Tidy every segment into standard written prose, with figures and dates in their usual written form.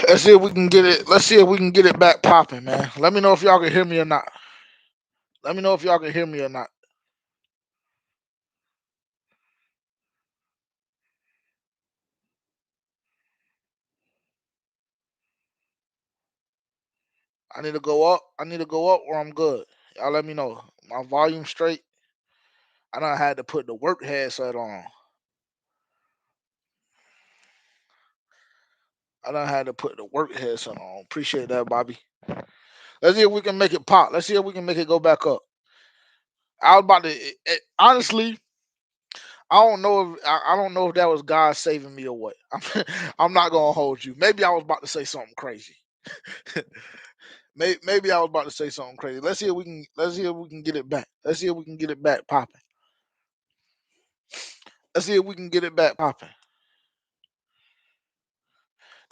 Let's see if we can get it. Let's see if we can get it back popping, man. Let me know if y'all can hear me or not. Let me know if y'all can hear me or not. I need to go up. I need to go up, or I'm good. Y'all let me know. My volume straight. I done had to put the work headset on. I done had to put the work headset on. Appreciate that, Bobby. Let's see if we can make it pop. Let's see if we can make it go back up. I was about to honestly. I don't know if that was God saving me or what. I'm not gonna hold you. Maybe I was about to say something crazy. Maybe I was about to say something crazy. Let's see if we can. Let's see if we can get it back. Let's see if we can get it back popping. Let's see if we can get it back popping.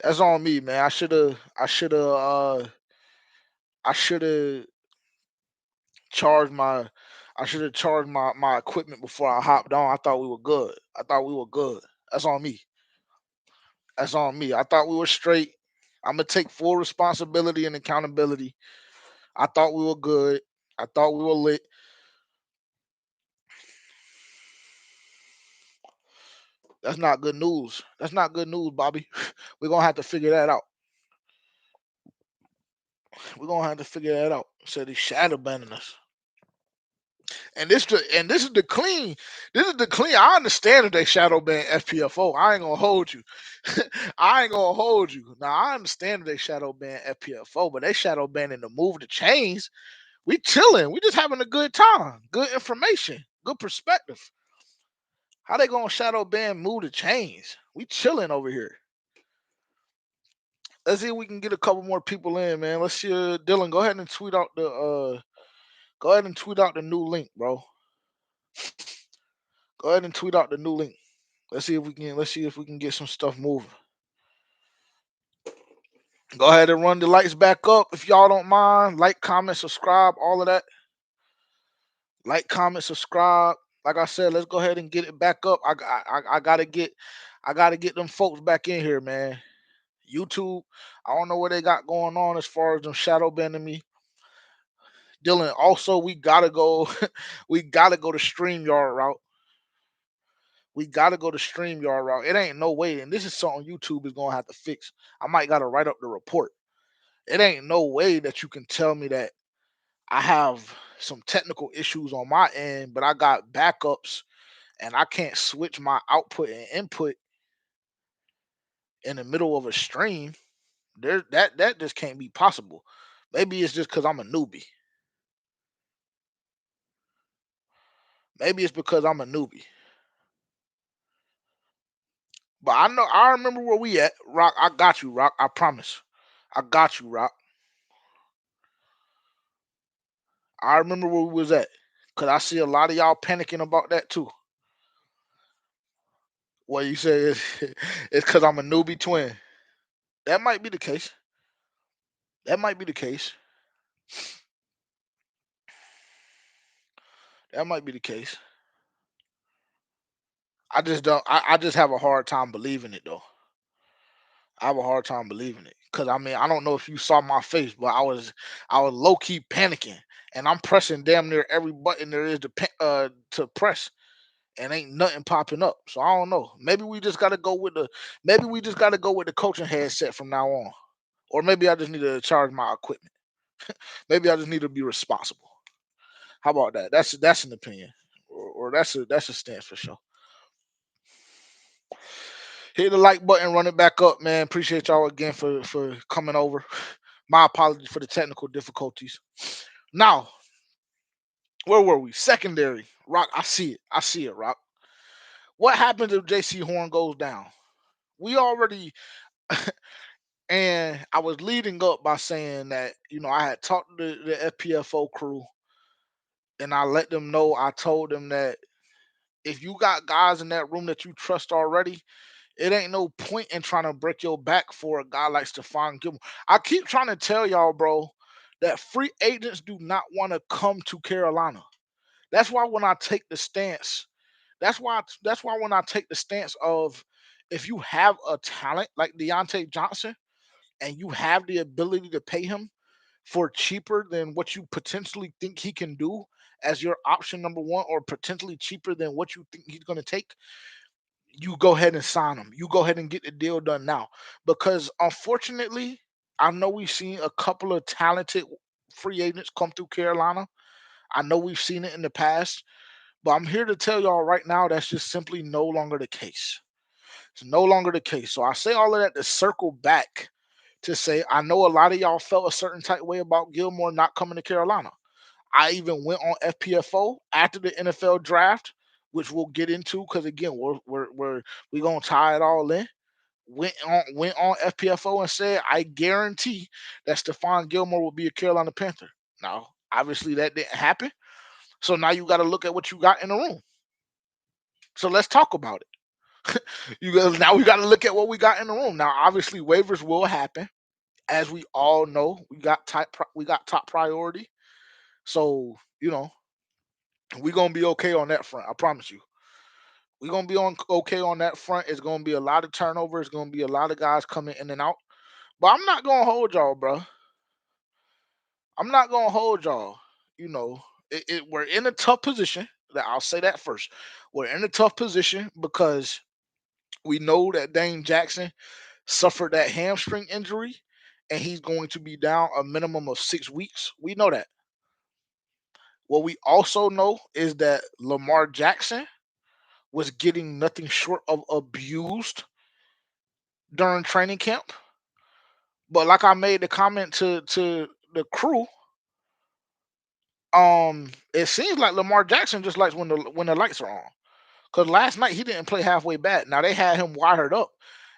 That's on me, man. I should have. I should have. I should have charged my. I should have charged my equipment before I hopped on. I thought we were good. I thought we were good. That's on me. That's on me. I thought we were straight. I'm gonna take full responsibility and accountability. I thought we were good. I thought we were lit. That's not good news. That's not good news, Bobby. We're gonna have to figure that out. We're gonna have to figure that out. Said he's shadow banning us. And this is the clean. This is the clean. I understand if they shadow ban FPFO. I ain't gonna hold you. I ain't gonna hold you. Now I understand if they shadow ban FPFO, but they shadow banning the move the chains. We chilling. We just having a good time. Good information. Good perspective. How they gonna shadow ban move the chains? We chilling over here. Let's see if we can get a couple more people in, man. Let's see, Dylan. Go ahead and tweet out the Go ahead and tweet out the new link, bro. Go ahead and tweet out the new link. Let's see if we can. Let's see if we can get some stuff moving. Go ahead and run the lights back up if y'all don't mind. Like, comment, subscribe, all of that. Like, comment, subscribe. Like I said, let's go ahead and get it back up. I I gotta get them folks back in here, man. YouTube, I don't know what they got going on as far as them shadow banning me. Dylan, also we gotta go, we gotta go to StreamYard route. We gotta go to StreamYard route. It ain't no way, and this is something YouTube is gonna have to fix. I might gotta write up the report. It ain't no way that you can tell me that I have some technical issues on my end, but I got backups and I can't switch my output and input in the middle of a stream. That just can't be possible. Maybe it's just because I'm a newbie. Maybe it's because I'm a newbie. But I know I remember where we at. Rock, I got you, Rock. I promise. I got you, Rock. I remember where we was at. Cause I see a lot of y'all panicking about that too. What you say is it's cause I'm a newbie twin. That might be the case. That might be the case. That might be the case. I just don't. I just have a hard time believing it though. I have a hard time believing it because I mean I don't know if you saw my face, but I was low key panicking, and I'm pressing damn near every button there is to press, and ain't nothing popping up. So I don't know. Maybe we just gotta go with the coaching headset from now on, or maybe I just need to charge my equipment. Maybe I just need to be responsible. How about that? That's an opinion, or that's a stance for sure. Hit the like button, run it back up, man. Appreciate y'all again for coming over. My apologies for the technical difficulties. Now, where were we? Secondary. Rock, I see it. I see it, Rock. What happens if JC Horn goes down? We already and I was leading up by saying that, I had talked to the FPFO crew and I let them know, I told them that if you got guys in that room that you trust already, it ain't no point in trying to break your back for a guy like Stephon Gilmore. I keep trying to tell y'all, bro, that free agents do not want to come to Carolina. That's why when I take the stance, that's why when I take the stance of if you have a talent like Deontay Johnson, and you have the ability to pay him for cheaper than what you potentially think he can do as your option number one, or potentially cheaper than what you think he's going to take, you go ahead and sign him. You go ahead and get the deal done now. Because unfortunately, I know we've seen a couple of talented free agents come through Carolina. I know we've seen it in the past, but I'm here to tell y'all right now that's just simply no longer the case. It's no longer the case. So I say all of that to circle back to say I know a lot of y'all felt a certain type way about Gilmore not coming to Carolina. I even went on FPFO after the NFL draft, which we'll get into because again we're gonna tie it all in. Went on FPFO and said I guarantee that Stephon Gilmore will be a Carolina Panther. Now, obviously that didn't happen. So now you got to look at what you got in the room. So let's talk about it. Now we got to look at what we got in the room. Now, obviously waivers will happen, as we all know. We got top priority. So we're gonna be okay on that front. I promise you. We're gonna be on okay on that front. It's gonna be a lot of turnover. It's gonna be a lot of guys coming in and out. But I'm not gonna hold y'all, bro. I'm not gonna hold y'all. You know, we're in a tough position. I'll say that first. We're in a tough position because we know that Dane Jackson suffered that hamstring injury, and he's going to be down a minimum of 6 weeks. We know that. What we also know is that Lamar Jackson was getting nothing short of abused during training camp. But like I made the comment to the crew, it seems like Lamar Jackson just likes when the lights are on. Because last night he didn't play halfway bad. Now they had him wired up.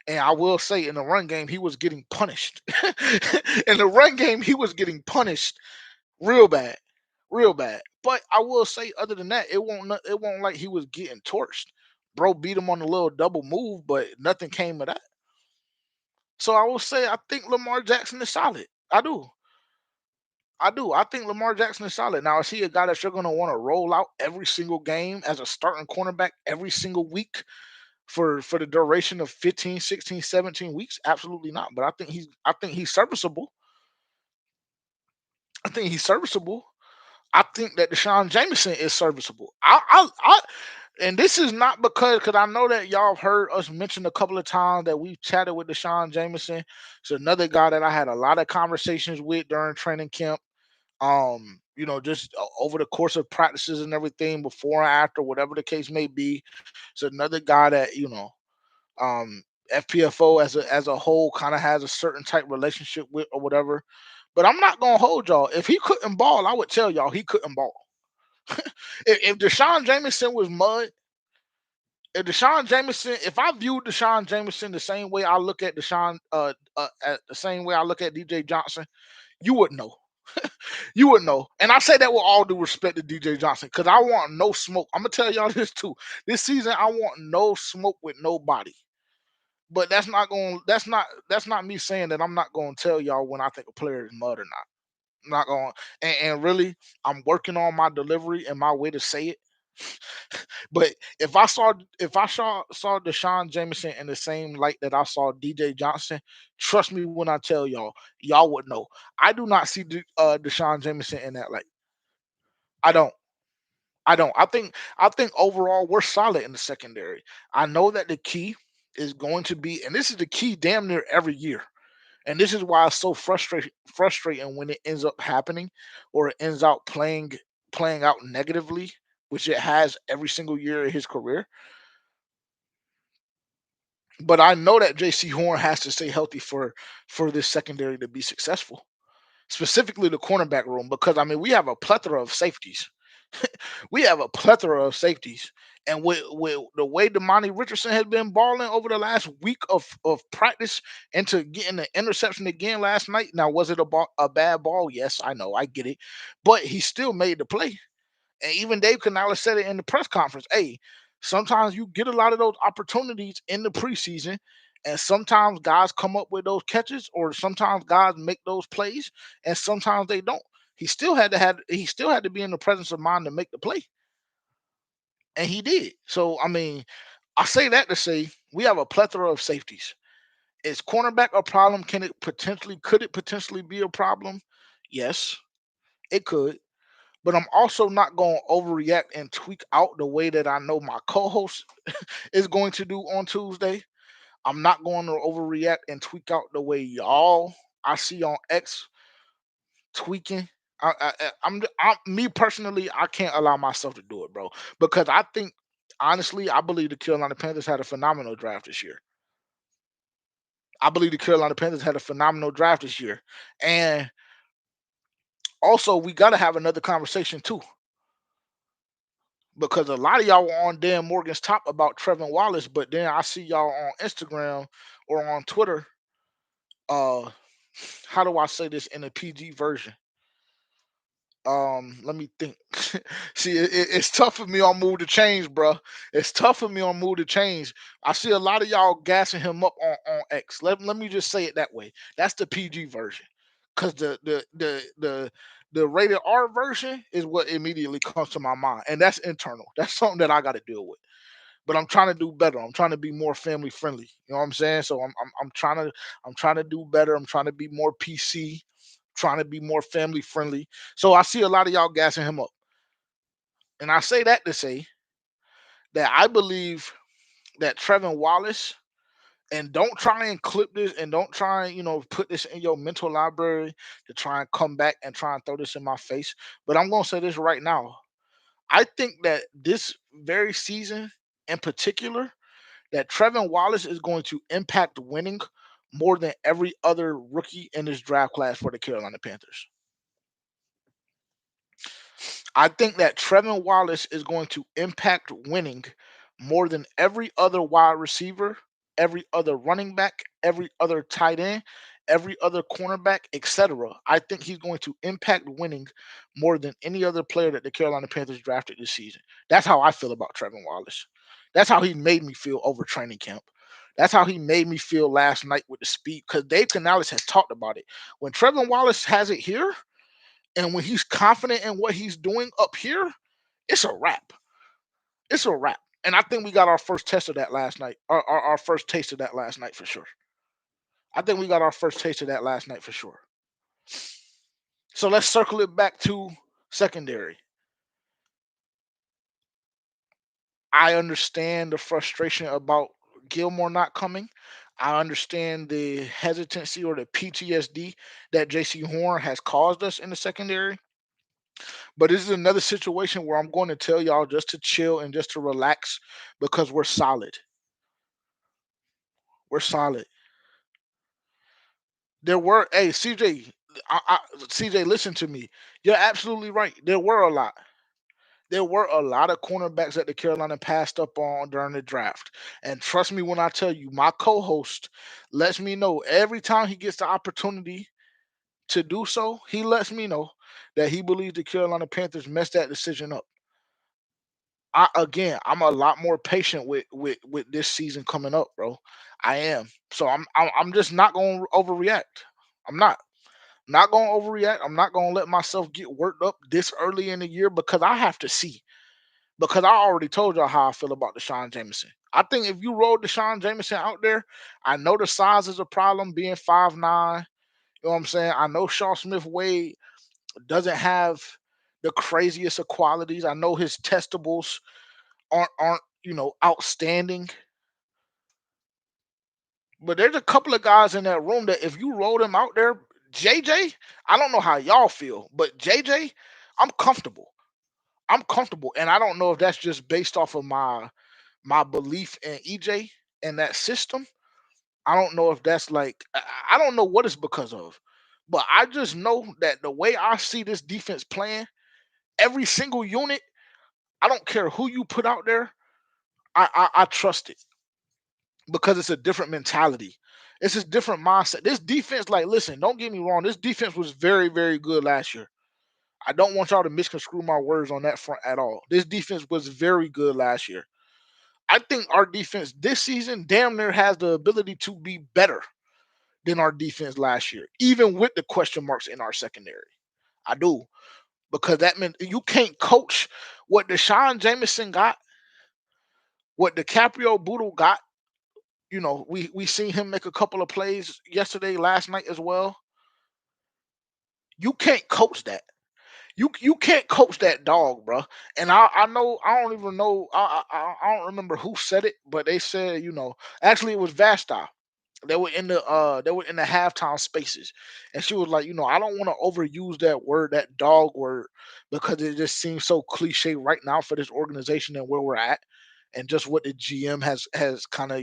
And I will say in the run game, he was getting punished. In the run game, he was getting punished real bad. Real bad. But I will say, other than that, it won't like he was getting torched. Bro beat him on a little double move, but nothing came of that. So I will say I think Lamar Jackson is solid. I do. I do. I think Lamar Jackson is solid. Now, is he a guy that you're going to want to roll out every single game as a starting cornerback every single week for the duration of 15, 16, 17 weeks? Absolutely not. But I think he's serviceable. I think he's serviceable. I think that Deshaun Jameson is serviceable. And this is not because I know that y'all have heard us mention a couple of times that we've chatted with Deshaun Jameson. It's another guy that I had a lot of conversations with during training camp. Just over the course of practices and everything, before and after, whatever the case may be. It's another guy that um, FPFO as a whole kind of has a certain type relationship with or whatever. But I'm not gonna hold y'all. If he couldn't ball, I would tell y'all he couldn't ball. If Deshaun Jameson was mud, if I viewed Deshaun Jameson the same way I look at at the same way I look at DJ Johnson, you would know. You would know. And I say that with all due respect to DJ Johnson, because I want no smoke. I'm gonna tell y'all this too. This season, I want no smoke with nobody. But that's not me saying that I'm not gonna tell y'all when I think a player is mud or not. I'm not going and really I'm working on my delivery and my way to say it. But if I saw Deshaun Jameson in the same light that I saw DJ Johnson, trust me when I tell y'all would know. I do not see Deshaun Jameson in that light. I don't. I don't. I think overall we're solid in the secondary. I know that the key is going to be, and this is the key damn near every year. And this is why it's so frustrating when it ends up happening, or it ends out playing out negatively, which it has every single year of his career. But I know that JC Horn has to stay healthy for this secondary to be successful, specifically the cornerback room, because I mean we have a plethora of safeties. We have a plethora of safeties. And with the way Damani Richardson has been balling over the last week of practice, into getting the interception again last night. Now, was it a bad ball? Yes, I know, I get it, but he still made the play. And even Dave Canales said it in the press conference. Hey, sometimes you get a lot of those opportunities in the preseason, and sometimes guys come up with those catches, or sometimes guys make those plays, and sometimes they don't. He still had to be in the presence of mind to make the play, and he did. So I mean, I say that to say we have a plethora of safeties. Is cornerback a problem? Could it potentially be a problem? Yes, it could. But I'm also not going to overreact and tweak out the way that I know my co-host is going to do on Tuesday. I'm not going to overreact and tweak out the way y'all I see on X tweaking. Me personally, I can't allow myself to do it, bro, because I think honestly, I believe the Carolina Panthers had a phenomenal draft this year. I believe the Carolina Panthers had a phenomenal draft this year, and also we got to have another conversation too, because a lot of y'all were on Dan Morgan's top about Trevin Wallace, but then I see y'all on Instagram or on Twitter. Uh, how do I say this in a PG version? Let me think. See, it's tough for me on Move to Change, bro. It's tough for me on Move to Change. I see a lot of y'all gassing him up on X. Let me just say it that way. That's the PG version, because the rated R version is what immediately comes to my mind, and that's internal. That's something that I got to deal with. But I'm trying to do better. I'm trying to be more family friendly. You know what I'm saying? So I'm trying to do better. I'm trying to be more PC, trying to be more family friendly. So I see a lot of y'all gassing him up. And I say that to say that I believe that Trevin Wallace, and don't try and clip this and don't try and, put this in your mental library to try and come back and try and throw this in my face. But I'm going to say this right now. I think that this very season in particular, that Trevin Wallace is going to impact winning more than every other rookie in this draft class for the Carolina Panthers. I think that Trevin Wallace is going to impact winning more than every other wide receiver, every other running back, every other tight end, every other cornerback, etc. I think he's going to impact winning more than any other player that the Carolina Panthers drafted this season. That's how I feel about Trevin Wallace. That's how he made me feel over training camp. That's how he made me feel last night with the speed, because Dave Canales has talked about it. When Trevin Wallace has it here, and when he's confident in what he's doing up here, it's a wrap. It's a wrap. And I think we got our first test of that last night. Our first taste of that last night for sure. I think we got our first taste of that last night for sure. So let's circle it back to secondary. I understand the frustration about Gilmore not coming. I understand the hesitancy or the PTSD that JC Horn has caused us in the secondary. But this is another situation where I'm going to tell y'all just to chill and just to relax, because we're solid. We're solid. There were, hey, CJ, CJ, listen to me. You're absolutely right. There were a lot. There were a lot of cornerbacks that the Carolina passed up on during the draft. And trust me when I tell you, my co-host lets me know every time he gets the opportunity to do so, he lets me know that he believes the Carolina Panthers messed that decision up. I'm a lot more patient with this season coming up, bro. I am. So I'm just not going to overreact. I'm not going to overreact. I'm not going to let myself get worked up this early in the year, because I have to see. Because I already told y'all how I feel about Deshaun Jameson. I think if you roll Deshaun Jameson out there, I know the size is a problem, being 5'9". You know what I'm saying? I know Shaw Smith Wade doesn't have the craziest of qualities. I know his testables aren't outstanding. But there's a couple of guys in that room that if you roll them out there, JJ, I don't know how y'all feel, but JJ, I'm comfortable. I'm comfortable, and I don't know if that's just based off of my belief in EJ and that system. I don't know if that's like I don't know what it's because of, but I just know that the way I see this defense playing, every single unit, I don't care who you put out there, I trust it, because it's a different mentality. It's a different mindset. This defense, like, listen, don't get me wrong, this defense was very, very good last year. I don't want y'all to misconstrue my words on that front at all. This defense was very good last year. I think our defense this season damn near has the ability to be better than our defense last year, even with the question marks in our secondary. I do. Because that meant you can't coach what Deshaun Jameson got, what DiCaprio Boodle got, We seen him make a couple of plays yesterday, last night as well. You can't coach that. You can't coach that dog, bro. And I know I don't even know I don't remember who said it, but they said actually it was Vasta. They were in the halftime spaces, and she was like, I don't want to overuse that word, that dog word, because it just seems so cliche right now for this organization and where we're at, and just what the GM has kind of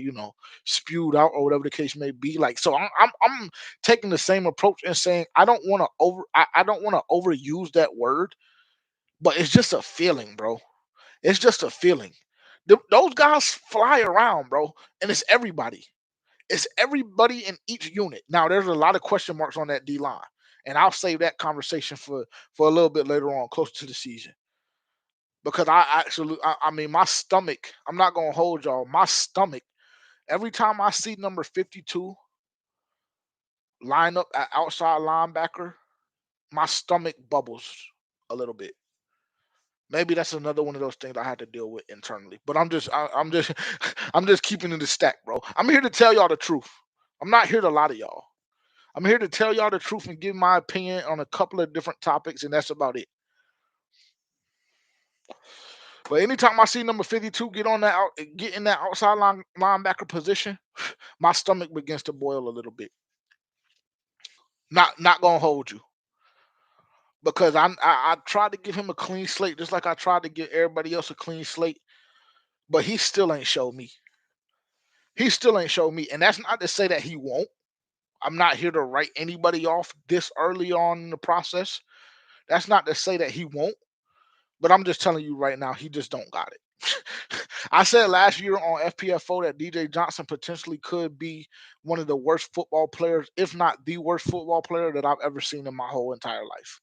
spewed out or whatever the case may be. Like, so I'm taking the same approach and saying I don't want to overuse that word, but it's just a feeling, bro. It's just a feeling. Those guys fly around, bro, and it's everybody. It's everybody in each unit. Now, there's a lot of question marks on that D line, and I'll save that conversation for a little bit later on, closer to the season, because I mean, my stomach. I'm not gonna hold y'all. My stomach. Every time I see number 52 line up at outside linebacker, my stomach bubbles a little bit. Maybe that's another one of those things I had to deal with internally. But I'm just I'm just keeping it a stack, bro. I'm here to tell y'all the truth. I'm not here to lie to y'all. I'm here to tell y'all the truth and give my opinion on a couple of different topics, and that's about it. But anytime I see number 52 get in that outside linebacker position, my stomach begins to boil a little bit. Not gonna hold you, because I tried to give him a clean slate, just like I tried to give everybody else a clean slate, but he still ain't showed me. He still ain't showed me, and that's not to say that he won't. I'm not here to write anybody off this early on in the process. That's not to say that he won't. But I'm just telling you right now, he just don't got it. I said last year on FPFO that DJ Johnson potentially could be one of the worst football players, if not the worst football player that I've ever seen in my whole entire life.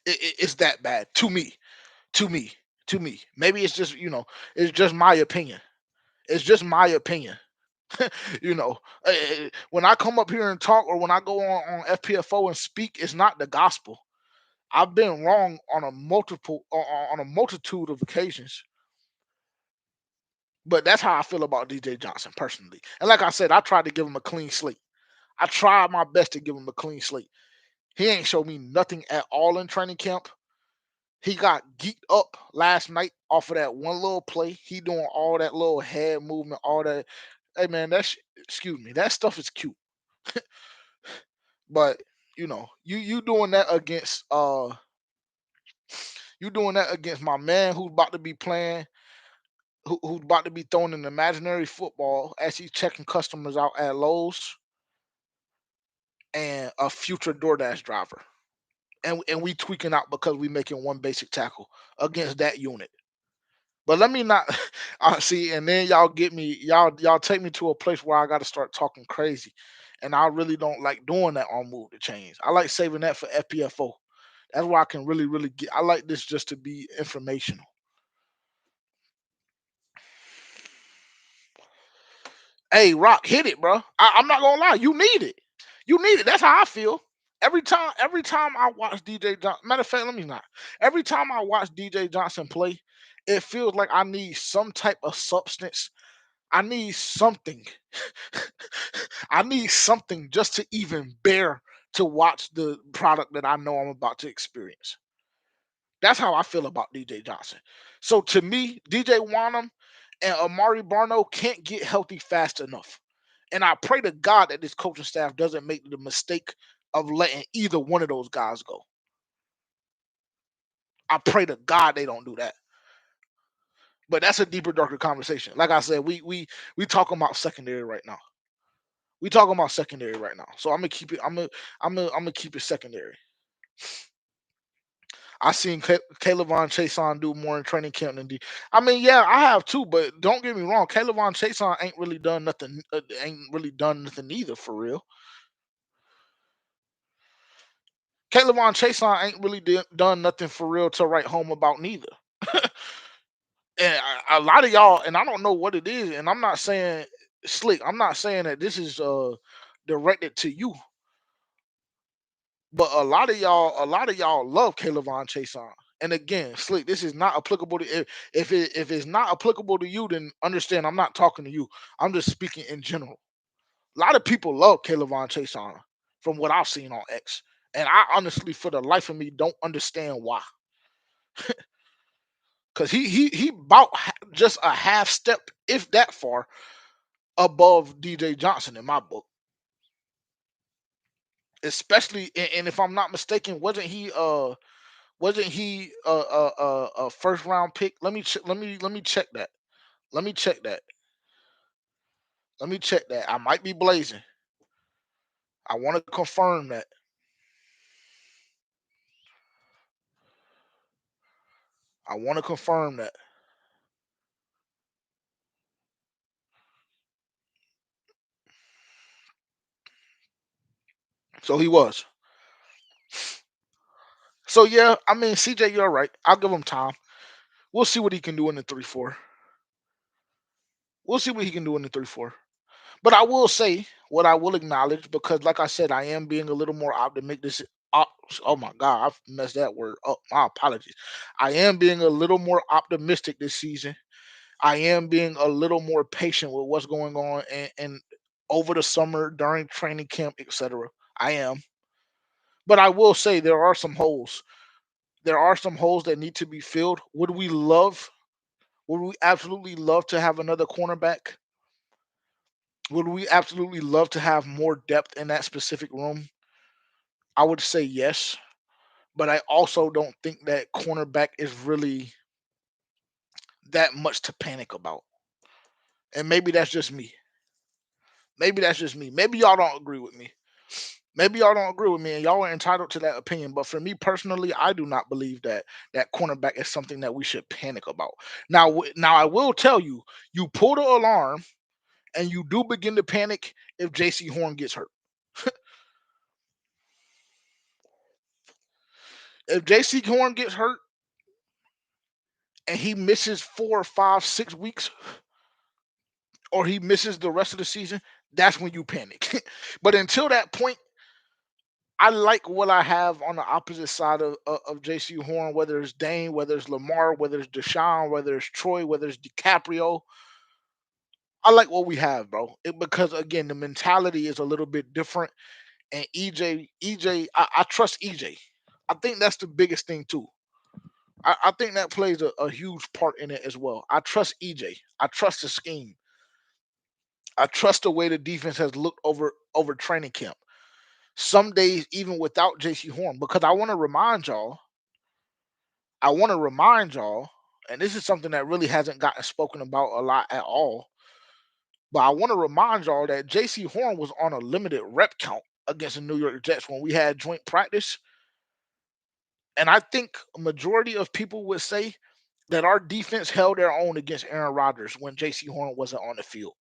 It's that bad to me, to me, to me. Maybe it's just my opinion. It's just my opinion. When I come up here and talk, or when I go on FPFO and speak, it's not the gospel. I've been wrong on a multitude of occasions, but that's how I feel about DJ Johnson personally. And like I said, I tried to give him a clean slate. I tried my best to give him a clean slate. He ain't showed me nothing at all in training camp. He got geeked up last night off of that one little play. He doing all that little head movement, all that. Hey man, excuse me, that stuff is cute. But you doing that against my man who's about to be playing, who's about to be throwing an imaginary football as he's checking customers out at Lowe's, and a future DoorDash driver. And we tweaking out because we making one basic tackle against that unit. But let me not see, and then y'all take me to a place where I got to start talking crazy, and I really don't like doing that on Move the Chains. I like saving that for FPFO. That's where I can really get. I like this just to be informational. Hey, Rock, hit it, bro. I'm not gonna lie, you need it. You need it. That's how I feel. Every time I watch DJ Johnson, matter of fact, let me not. Every time I watch DJ Johnson play, it feels like I need some type of substance. I need something. I need something just to even bear to watch the product that I know I'm about to experience. That's how I feel about DJ Johnson. So to me, DJ Wanham and Amari Barno can't get healthy fast enough. And I pray to God that this coaching staff doesn't make the mistake of letting either one of those guys go. I pray to God they don't do that. But that's a deeper, darker conversation. Like I said, we talking about secondary right now. We talking about secondary right now. So I'm gonna keep it. I'm gonna keep it secondary. I seen Caleb Chason do more in training camp than D. I mean, yeah, I have too, but don't get me wrong. Caleb Chason ain't really done nothing. Ain't really done nothing either for real. Caleb Chason ain't really done nothing for real to write home about neither. And a lot of y'all, and I don't know what it is, and I'm not saying slick. I'm not saying that this is directed to you, but a lot of y'all love Caleb Chason. And again, Slick, this is not applicable to if it's not applicable to you, then understand I'm not talking to you. I'm just speaking in general. A lot of people love Caleb Chase from what I've seen on X. And I honestly, for the life of me, don't understand why. Because he about just a half step, if that far, above DJ Johnson in my book. Especially, and if I'm not mistaken, wasn't he a first round pick? Let me check that. Let me check that. Let me check that. I might be blazing. I want to confirm that. I want to confirm that. So he was. So yeah, I mean CJ, you're right. I'll give him time. We'll see what he can do in the 3-4. We'll see what he can do in the 3-4. But I will say what I will acknowledge because, like I said, I am being a little more optimistic. Op- oh my God, I've messed that word up. My apologies. I am being a little more optimistic this season. I am being a little more patient with what's going on and over the summer during training camp, etc. I am, but I will say there are some holes. There are some holes that need to be filled. Would we love? Would we absolutely love to have another cornerback? Would we absolutely love to have more depth in that specific room? I would say yes, but I also don't think that cornerback is really that much to panic about. And maybe that's just me. Maybe that's just me. Maybe y'all don't agree with me. Maybe y'all don't agree with me, and y'all are entitled to that opinion. But for me personally, I do not believe that cornerback is something that we should panic about. Now, now I will tell you, you pull the alarm, and you do begin to panic if J.C. Horn gets hurt. If J.C. Horn gets hurt and he misses 4, 5, 6 weeks, or he misses the rest of the season, that's when you panic. But until that point, I like what I have on the opposite side of J.C. Horn, whether it's Dane, whether it's Lamar, whether it's Deshaun, whether it's Troy, whether it's DiCaprio. I like what we have, bro. Because again, the mentality is a little bit different. And I trust EJ. I think that's the biggest thing too. I think that plays a huge part in it as well. I trust EJ. I trust the scheme. I trust the way the defense has looked over training camp. Some days even without JC Horn, because I want to remind y'all, and this is something that really hasn't gotten spoken about a lot at all. But I want to remind y'all that JC Horn was on a limited rep count against the New York Jets when we had joint practice. And I think a majority of people would say that our defense held their own against Aaron Rodgers when JC Horn wasn't on the field.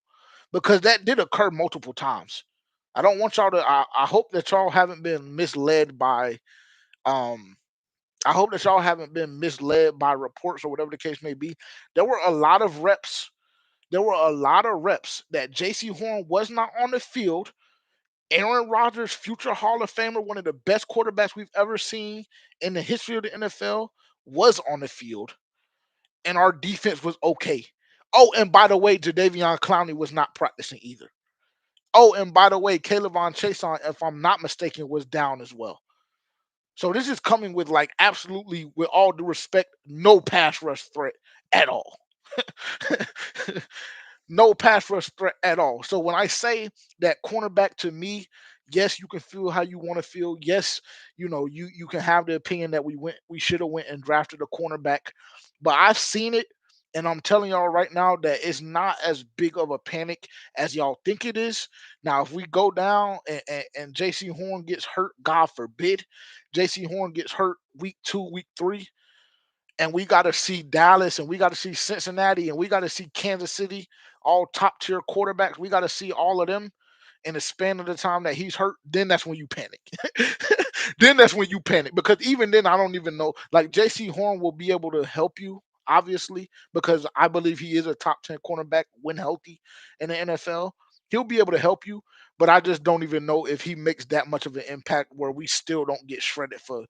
Because that did occur multiple times. I don't want y'all to I hope that y'all haven't been misled by um I hope that y'all haven't been misled by reports or whatever the case may be. There were a lot of reps. There were a lot of reps that JC Horn was not on the field. Aaron Rodgers, future Hall of Famer, one of the best quarterbacks we've ever seen in the history of the NFL, was on the field, and our defense was okay. Oh, and by the way, Jadeveon Clowney was not practicing either. Oh, and by the way, Caleb Chase, if I'm not mistaken, was down as well. So this is coming with like absolutely, with all due respect, no pass rush threat at all. No pass rush threat at all. So when I say that cornerback to me, yes, you can feel how you want to feel. Yes, you can have the opinion that we should have went and drafted a cornerback, but I've seen it, and I'm telling y'all right now that it's not as big of a panic as y'all think it is. Now, if we go down and J.C. Horn gets hurt, God forbid, J.C. Horn gets hurt week 2, week 3, and we got to see Dallas, and we got to see Cincinnati, and we got to see Kansas City, all top tier quarterbacks. We got to see all of them in the span of the time that he's hurt. Then that's when you panic. Then that's when you panic, because even then I don't even know. Like J.C. Horn will be able to help you, obviously, because I believe he is a top 10 cornerback when healthy in the NFL. He'll be able to help you, but I just don't even know if he makes that much of an impact where we still don't get shredded for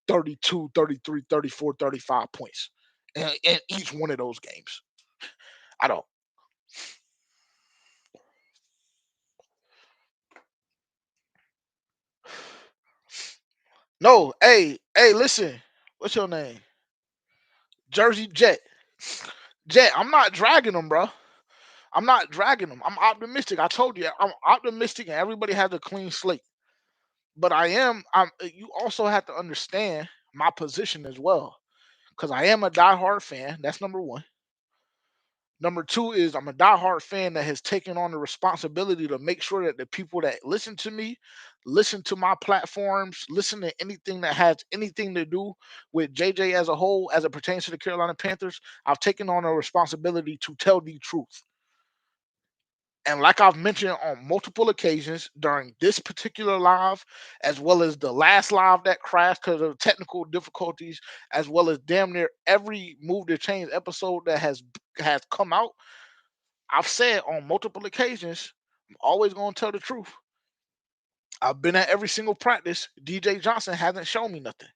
32, 33, 34, 35 points in each one of those games. I don't. No, hey, listen. What's your name? Jersey Jet. Jet, I'm not dragging them, bro. I'm not dragging them. I'm optimistic. I told you, I'm optimistic, and everybody has a clean slate. But I am. You also have to understand my position as well, because I am a diehard fan. That's number one. Number two is I'm a diehard fan that has taken on the responsibility to make sure that the people that listen to me, listen to my platforms, listen to anything that has anything to do with JJ as a whole, as it pertains to the Carolina Panthers, I've taken on a responsibility to tell the truth. And like I've mentioned on multiple occasions during this particular live, as well as the last live that crashed because of technical difficulties, as well as damn near every Move to Change episode that has come out, I've said on multiple occasions, I'm always going to tell the truth. I've been at every single practice. DJ Johnson hasn't shown me nothing.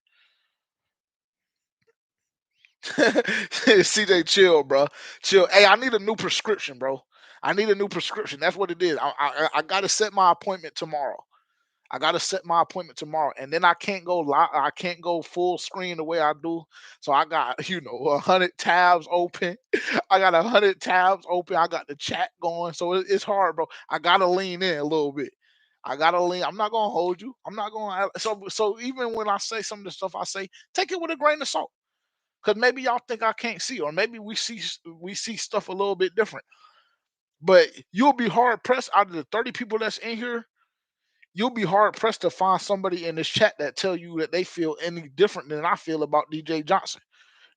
CJ, chill, bro. Chill. Hey, I need a new prescription, bro. I need a new prescription. That's what it is. I got to set my appointment tomorrow. I got to set my appointment tomorrow, and then I can't go live. I can't go full screen the way I do. So I got 100 tabs open. I got 100 tabs open. I got the chat going, so it's hard, bro. I gotta lean in a little bit. I gotta lean. I'm not gonna hold you. I'm not gonna. So even when I say some of the stuff I say, take it with a grain of salt, because maybe y'all think I can't see, or maybe we see stuff a little bit different. But you'll be hard pressed out of the 30 people that's in here, you'll be hard pressed to find somebody in this chat that tell you that they feel any different than I feel about DJ Johnson.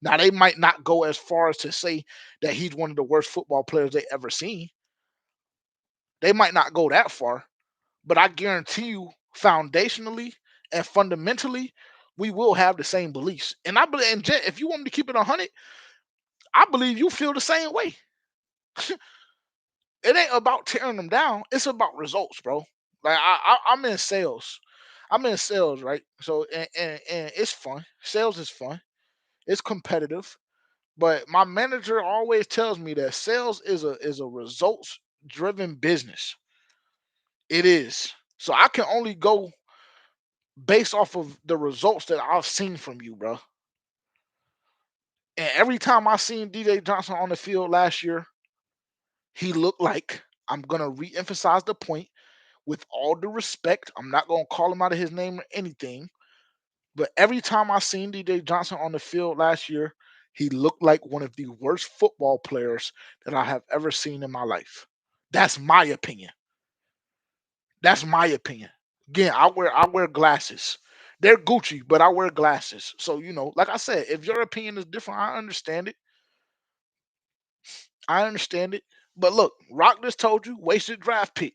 Now they might not go as far as to say that he's one of the worst football players they ever seen. They might not go that far, but I guarantee you, foundationally and fundamentally, we will have the same beliefs. And I believe, and Jet, if you want me to keep it 100, I believe you feel the same way. It ain't about tearing them down. It's about results, bro. Like I'm in sales. I'm in sales, right? So and it's fun. Sales is fun. It's competitive. But my manager always tells me that sales is a results driven business. It is. So I can only go based off of the results that I've seen from you, bro. And every time I seen DJ Johnson on the field last year, he looked like, I'm gonna re-emphasize the point, with all due respect, I'm not gonna call him out of his name or anything. But every time I seen DJ Johnson on the field last year, he looked like one of the worst football players that I have ever seen in my life. That's my opinion. That's my opinion. Again, I wear glasses. They're Gucci, but I wear glasses. So, like I said, if your opinion is different, I understand it. I understand it. But look, Rock just told you, wasted draft pick.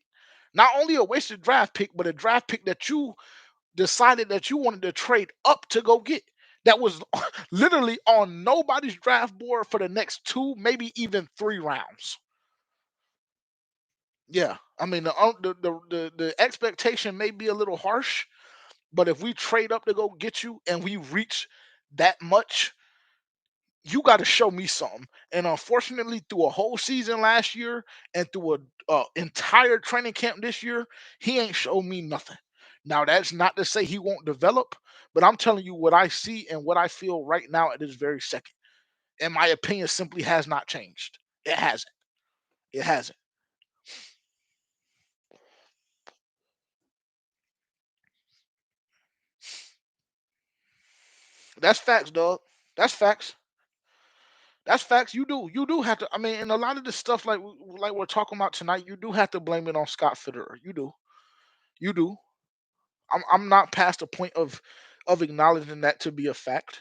Not only a wasted draft pick, but a draft pick that you decided that you wanted to trade up to go get. That was literally on nobody's draft board for the next two, maybe even 3 rounds. Yeah, I mean the expectation may be a little harsh, but if we trade up to go get you and we reach that much, you got to show me something. And unfortunately, through a whole season last year and through a entire training camp this year, he ain't showed me nothing. Now that's not to say he won't develop, but I'm telling you what I see and what I feel right now at this very second. And my opinion simply has not changed. It hasn't. It hasn't. That's facts, dog. That's facts. That's facts. You do have to. I mean, and a lot of the stuff like we're talking about tonight, you do have to blame it on Scott Fitterer. You do. You do. I'm not past the point of acknowledging that to be a fact.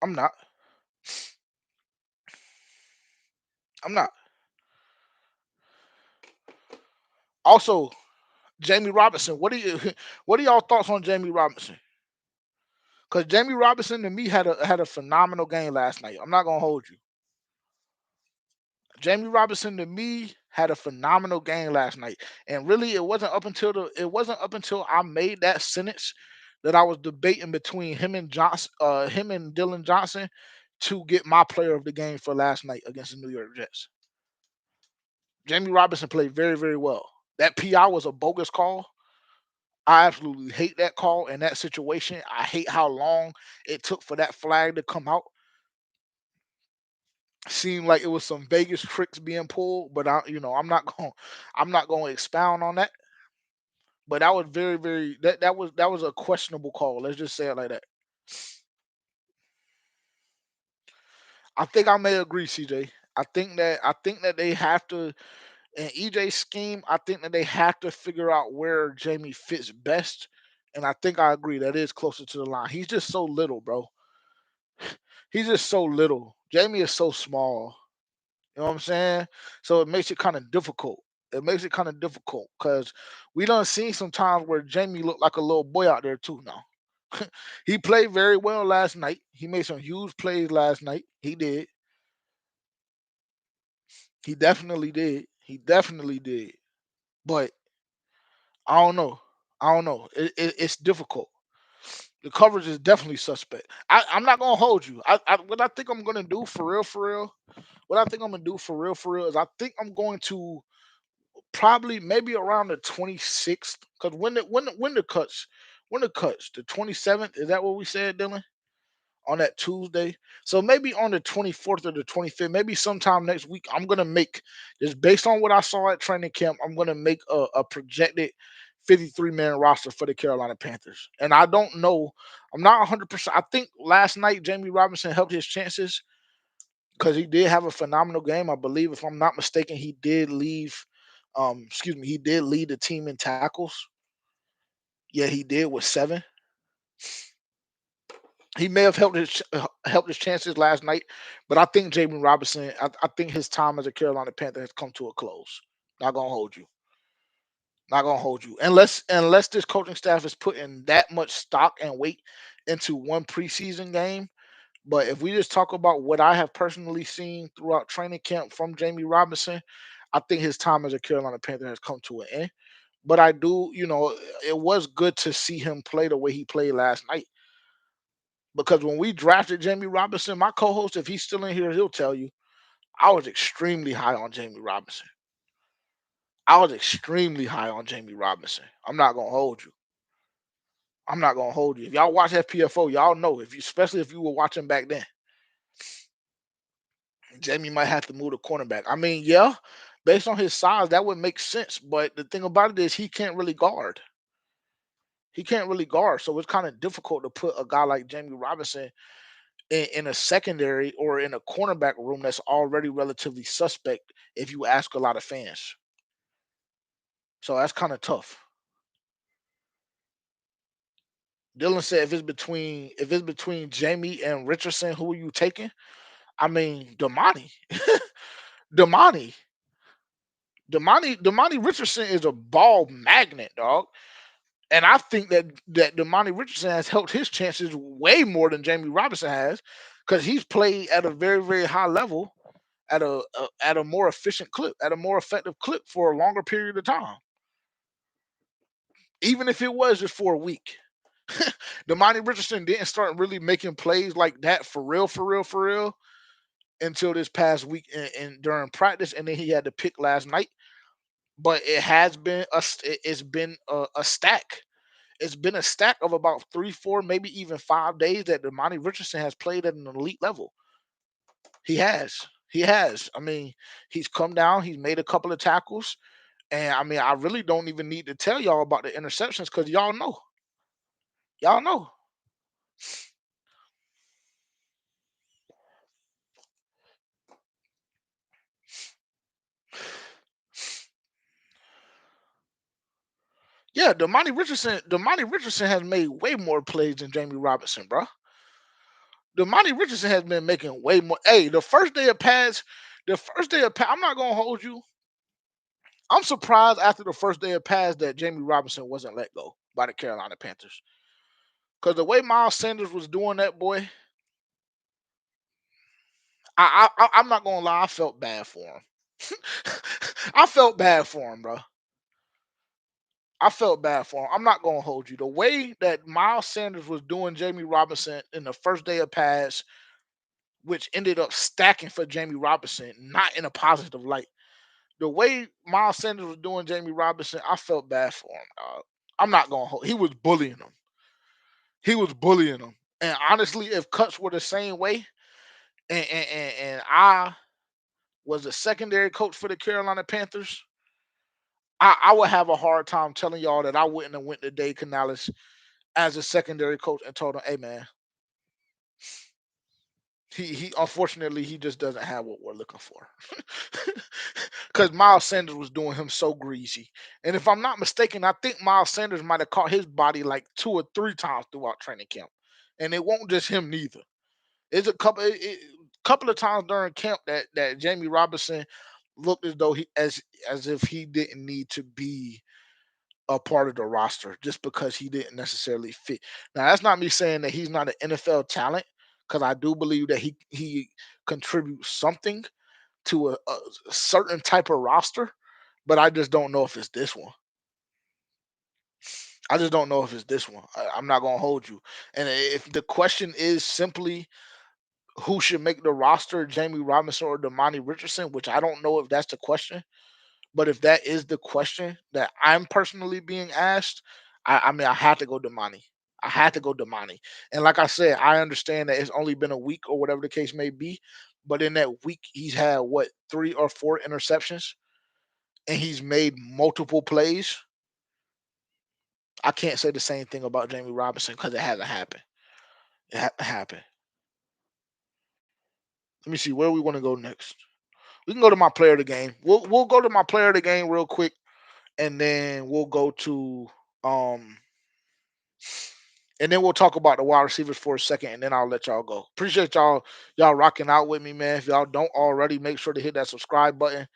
I'm not. I'm not. Also, Jamie Robinson. What do you what are y'all thoughts on Jamie Robinson? Because Jamie Robinson to me had a phenomenal game last night. I'm not gonna hold you. Jamie Robinson to me had a phenomenal game last night. And really it wasn't up until I made that sentence that I was debating between him and Dylan Johnson to get my player of the game for last night against the New York Jets. Jamie Robinson played very, very well. That PI was a bogus call. I absolutely hate that call in that situation. I hate how long it took for that flag to come out. Seemed like it was some Vegas tricks being pulled, but I'm not going to expound on that. But that was very, very that was a questionable call. Let's just say it like that. I think I may agree, CJ. I think that they have to in EJ's scheme. I think that they have to figure out where Jamie fits best, and I think I agree that is closer to the line. He's just so little, bro. He's just so little. Jamie is so small. You know what I'm saying? So it makes it kind of difficult. It makes it kind of difficult because we done seen some times where Jamie looked like a little boy out there too now. He played very well last night. He made some huge plays last night. He did. He definitely did. He definitely did. But I don't know. I don't know. It's difficult. The coverage is definitely suspect. I'm not gonna hold you. What I think I'm gonna do for real. What I think I'm gonna do for real is I think I'm going to probably maybe around the 26th. Because when the cuts, the 27th, is that what we said, Dylan? On that Tuesday. So maybe on the 24th or the 25th, maybe sometime next week, I'm gonna make just based on what I saw at training camp, I'm gonna make a projected 53-man roster for the Carolina Panthers. And I don't know, I'm not 100%. I think last night Jamie Robinson helped his chances because he did have a phenomenal game. I believe, if I'm not mistaken, he did lead the team in tackles. Yeah, he did with 7. He may have helped his chances last night, but I think Jamie Robinson. I think his time as a Carolina Panther has come to a close. Not gonna hold you. Not gonna hold you. Unless this coaching staff is putting that much stock and weight into one preseason game. But if we just talk about what I have personally seen throughout training camp from Jamie Robinson, I think his time as a Carolina Panther has come to an end. But I do, it was good to see him play the way he played last night. Because when we drafted Jamie Robinson, my co-host, if he's still in here, he'll tell you, I was extremely high on Jamie Robinson. I was extremely high on Jamie Robinson. I'm not gonna hold you. I'm not gonna hold you. If y'all watch FPFO, y'all know especially if you were watching back then, Jamie might have to move the cornerback. I mean, yeah, based on his size, that would make sense. But the thing about it is he can't really guard. He can't really guard. So it's kind of difficult to put a guy like Jamie Robinson in a secondary or in a cornerback room that's already relatively suspect if you ask a lot of fans. So that's kind of tough. Dylan said if it's between Jamie and Richardson, who are you taking? I mean, Damani. Damani. Damani Richardson is a ball magnet, dog. And I think that Damani Richardson has helped his chances way more than Jamie Robinson has, because he's played at a very, very high level at a more efficient clip, at a more effective clip for a longer period of time. Even if it was just for a week. Damani Richardson didn't start really making plays like that for real, for real, for real until this past week and during practice, and then he had to pick last night. But it has been it's been a stack. It's been a stack of about 3, 4, maybe even 5 days that Damani Richardson has played at an elite level. He has. He has. I mean, he's come down. He's made a couple of tackles. And I mean, I really don't even need to tell y'all about the interceptions because y'all know. Y'all know. Yeah, Damani Richardson has made way more plays than Jamie Robinson, bro. Damani Richardson has been making way more. Hey, the first day of pads, I'm not gonna hold you. I'm surprised after the first day of pads that Jamie Robinson wasn't let go by the Carolina Panthers. Because the way Miles Sanders was doing that, boy, I'm not gonna lie, I felt bad for him. I felt bad for him, bro. I felt bad for him. I'm not gonna hold you. The way that Miles Sanders was doing Jamie Robinson in the first day of pads, which ended up stacking for Jamie Robinson, not in a positive light. The way Miles Sanders was doing Jamie Robinson, I felt bad for him. I'm not gonna hold. He was bullying him. He was bullying him. And honestly, if cuts were the same way, and I was a secondary coach for the Carolina Panthers, I would have a hard time telling y'all that I wouldn't have went to Dave Canales as a secondary coach and told him, "Hey man, he unfortunately he just doesn't have what we're looking for." Because Miles Sanders was doing him so greasy, and if I'm not mistaken, I think Miles Sanders might have caught his body like 2 or 3 times throughout training camp, and it won't just him neither. It's a couple of times during camp that Jamie Robinson looked as though he as if he didn't need to be a part of the roster just because he didn't necessarily fit. Now that's not me saying that he's not an NFL talent, because I do believe that he contributes something to a certain type of roster, but I just don't know if it's this one. I just don't know if it's this one. I'm not gonna hold you. And if the question is simply who should make the roster, Jamie Robinson or Damani Richardson, which I don't know if that's the question, but if that is the question that I'm personally being asked, I mean, I had to go Damani. I had to go Damani. And like I said, I understand that it's only been a week or whatever the case may be, but in that week, he's had what, 3 or 4 interceptions, and he's made multiple plays. I can't say the same thing about Jamie Robinson because it hasn't happened. It hasn't happened. Let me see where we want to go next. We can go to my player of the game. We'll go to my player of the game real quick, and then we'll go to um and then we'll talk about the wide receivers for a second, and then I'll let y'all go. Appreciate y'all rocking out with me, man. If y'all don't already, make sure to hit that subscribe button,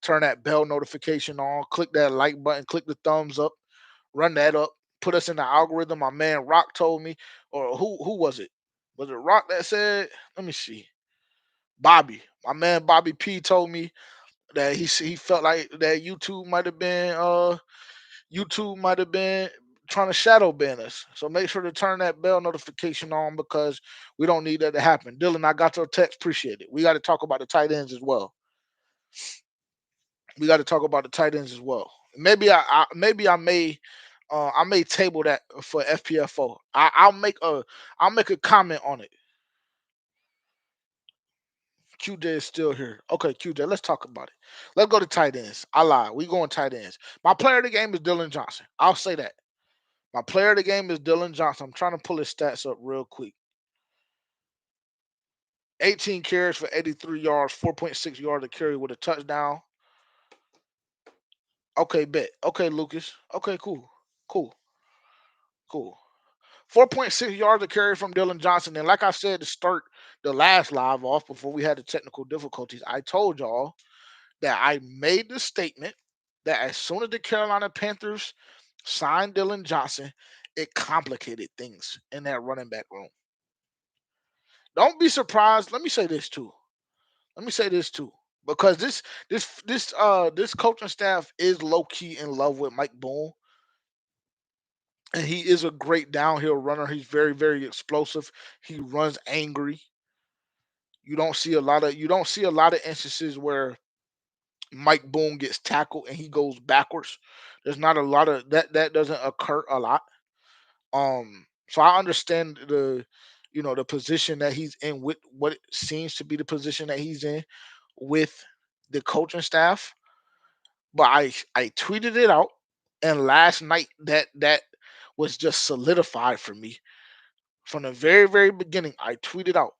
turn that bell notification on, click that like button, click the thumbs up, run that up, put us in the algorithm. My man Rock told me, or who was it? Was it Rock that said? Let me see. Bobby, my man Bobby P told me that he felt like that YouTube might have been trying to shadow ban us. So make sure to turn that bell notification on because we don't need that to happen. Dylan, I got your text. Appreciate it. We got to talk about the tight ends as well. We got to talk about the tight ends as well. Maybe I may table that for FPFO. I'll make a comment on it. QJ is still here. Okay, QJ, let's talk about it. Let's go to tight ends. I lied. We going tight ends. My player of the game is Dylan Johnson. I'll say that. My player of the game is Dylan Johnson. I'm trying to pull his stats up real quick. 18 carries for 83 yards, 4.6 yards a carry with a touchdown. Okay, bet. Okay, Lucas. Okay, cool. Cool. Cool. 4.6 yards a carry from Dylan Johnson. And like I said to start the last live off before we had the technical difficulties, I told y'all that I made the statement that as soon as the Carolina Panthers signed Dylan Johnson, it complicated things in that running back room. Don't be surprised. Let me say this too. Let me say this too. Because this coaching staff is low key in love with Mike Boone, and he is a great downhill runner. He's very very explosive. He runs angry. You don't see a lot of instances where Mike Boone gets tackled and he goes backwards. There's not a lot of that doesn't occur a lot. So I understand the position that he's in with what seems to be the position that he's in with the coaching staff. But I tweeted it out, and last night that was just solidified for me from the very very beginning. I tweeted out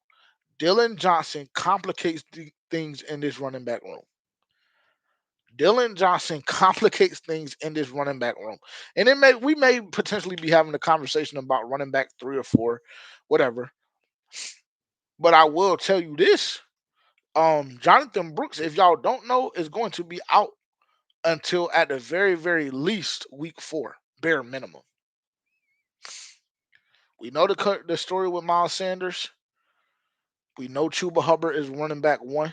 Dylan Johnson complicates things in this running back room. Dylan Johnson complicates things in this running back room. And we may potentially be having a conversation about running back 3 or 4, whatever. But I will tell you this. Jonathan Brooks, if y'all don't know, is going to be out until at the very, very least week 4, bare minimum. We know the story with Miles Sanders. We know Chuba Hubbard is running back 1.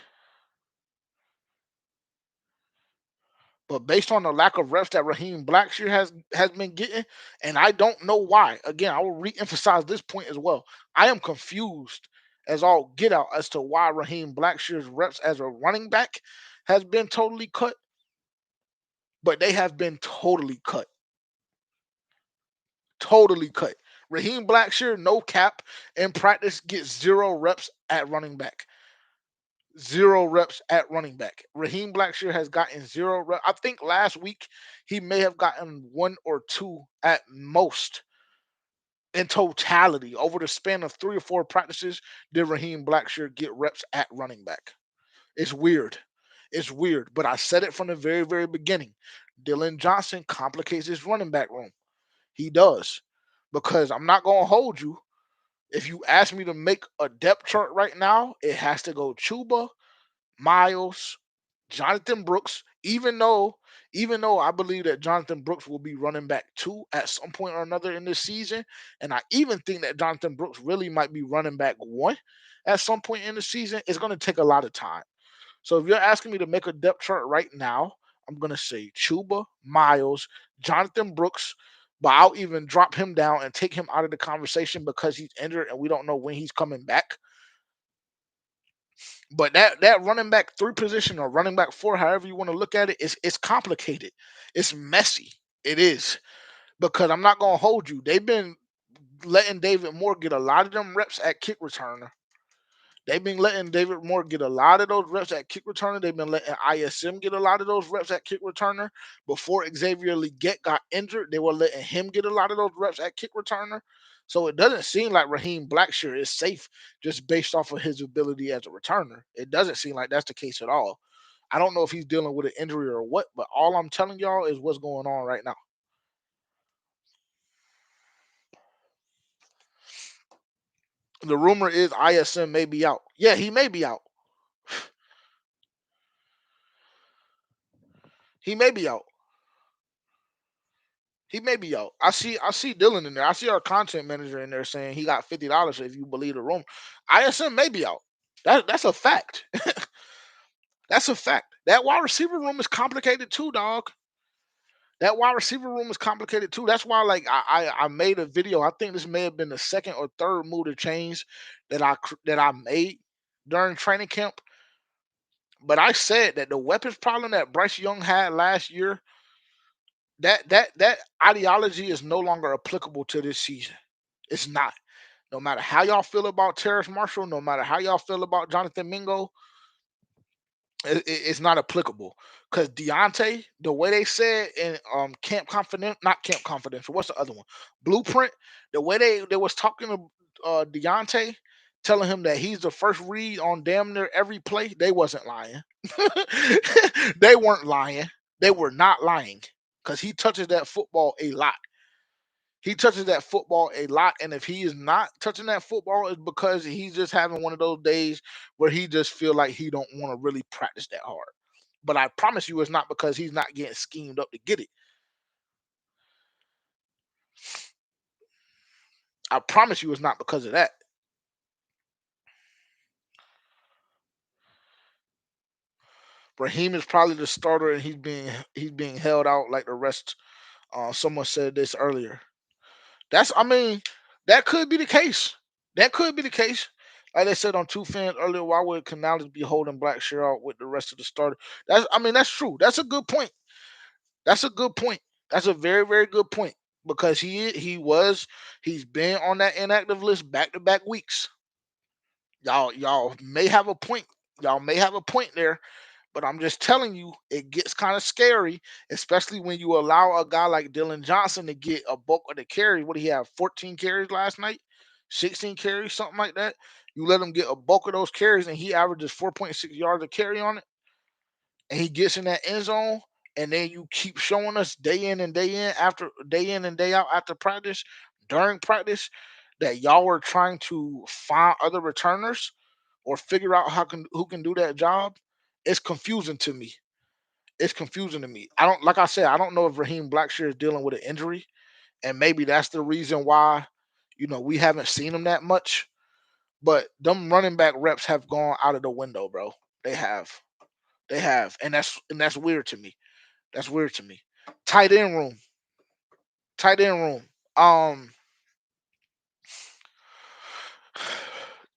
But based on the lack of reps that Raheem Blackshear has been getting, and I don't know why. Again, I will re-emphasize this point as well. I am confused as all get out as to why Raheem Blackshear's reps as a running back has been totally cut, but they have been totally cut. Totally cut. Raheem Blackshear, no cap, in practice gets 0 reps at running back. 0 reps at running back. Raheem Blackshear has gotten 0 reps. I think last week he may have gotten 1 or 2 at most in totality. Over the span of 3 or 4 practices, did Raheem Blackshear get reps at running back? It's weird. It's weird. But I said it from the very, very beginning. Dylan Johnson complicates his running back room. He does. Because I'm not going to hold you. If you ask me to make a depth chart right now, it has to go Chuba, Miles, Jonathan Brooks, even though I believe that Jonathan Brooks will be running back 2 at some point or another in this season, and I even think that Jonathan Brooks really might be running back 1 at some point in the season, it's going to take a lot of time. So if you're asking me to make a depth chart right now, I'm going to say Chuba, Miles, Jonathan Brooks, but I'll even drop him down and take him out of the conversation because he's injured and we don't know when he's coming back. But that running back 3 position or running back 4, however you want to look at it, it's complicated. It's messy. It is. Because I'm not gonna hold you. They've been letting David Moore get a lot of them reps at kick returner. They've been letting David Moore get a lot of those reps at kick returner. They've been letting ISM get a lot of those reps at kick returner. Before Xavier Legette got injured, they were letting him get a lot of those reps at kick returner. So it doesn't seem like Raheem Blackshear is safe just based off of his ability as a returner. It doesn't seem like that's the case at all. I don't know if he's dealing with an injury or what, but all I'm telling y'all is what's going on right now. The rumor is ISM may be out. Yeah, he may be out. He may be out. He may be out. I see Dylan in there. I see our content manager in there saying he got $50 if you believe the room. ISM may be out. That's a fact. That's a fact. That wide receiver room is complicated too, dog. That wide receiver room is complicated too. That's why, like, I made a video. I think this may have been the second or third move to change that I made during training camp. But I said that the weapons problem that Bryce Young had last year, that ideology is no longer applicable to this season. It's not. No matter how y'all feel about Terrace Marshall, no matter how y'all feel about Jonathan Mingo, it's not applicable. Because Deontay, the way they said in Camp Confidential, not Camp Confidential, what's the other one? Blueprint. The way they was talking to Deontay, telling him that he's the first read on damn near every play, they wasn't lying. They weren't lying. They were not lying. Because he touches that football a lot. He touches that football a lot, and if he is not touching that football, it's because he's just having one of those days where he just feel like he don't want to really practice that hard. But I promise you, it's not because he's not getting schemed up to get it. I promise you, it's not because of that. Raheem is probably the starter, and he's being held out like the rest. Someone said this earlier. I mean, that could be the case. That could be the case. Like they said on Two Fans earlier, why would Canales be holding Blackshear out with the rest of the starter? That's true. That's a good point. That's a good point. That's a very, very good point. Because he's been on that inactive list back to back weeks. Y'all may have a point. Y'all may have a point there, but I'm just telling you, it gets kind of scary, especially when you allow a guy like Dylan Johnson to get a bulk of the carries. What did he have? 14 carries last night, 16 carries, something like that. You let him get a bulk of those carries, and he averages 4.6 yards a carry on it, and he gets in that end zone. And then you keep showing us day in and day in and day out after practice, during practice, that y'all were trying to find other returners or figure out who can do that job. It's confusing to me. It's confusing to me. I don't like I said, I don't know if Raheem Blackshear is dealing with an injury, and maybe that's the reason why, we haven't seen him that much. But them running back reps have gone out of the window, bro. They have. They have. And that's weird to me. That's weird to me. Tight end room. Tight end room. Um,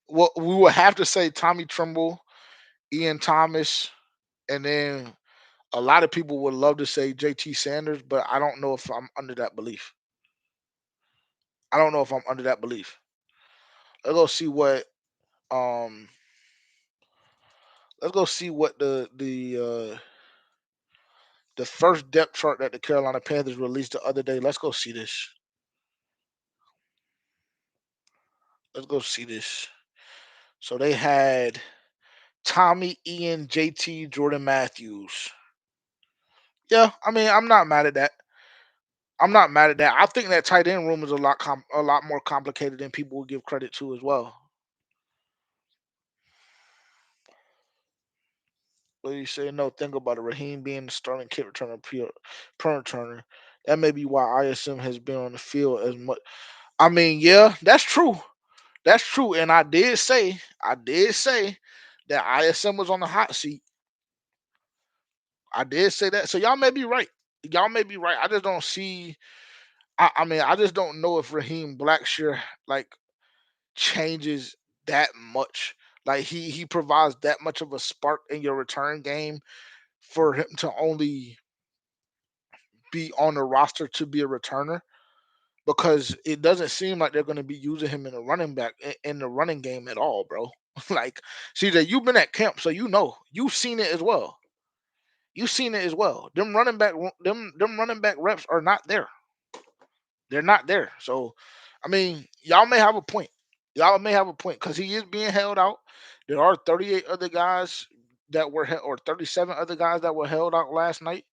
well, we would have to say Tommy Tremble, Ian Thomas, and then a lot of people would love to say JT Sanders, but I don't know if I'm under that belief. I don't know if I'm under that belief. Let's go see what um let's go see what the first depth chart that the Carolina Panthers released the other day. Let's go see this. Let's go see this. So they had Tommy, Ian, JT, Jordan Matthews. Yeah, I mean, I'm not mad at that. I'm not mad at that. I think that tight end room is a lot more complicated than people would give credit to as well. But you say no, think about it. Raheem being the starting kick returner, per returner. That may be why ISM has been on the field as much. I mean, yeah, that's true. That's true. And I did say that ISM was on the hot seat. I did say that. So y'all may be right. Y'all may be right. I just don't see. I mean, I just don't know if Raheem Blackshear like changes that much. Like he provides that much of a spark in your return game for him to only be on the roster to be a returner because it doesn't seem like they're going to be using him in a running back in the running game at all, bro. Like, CJ, you've been at camp, so you know you've seen it as well. You've seen it as well. Them running back reps are not there. They're not there. So, I mean, y'all may have a point. Y'all may have a point because he is being held out. There are 38 other guys that were or 37 other guys that were held out last night.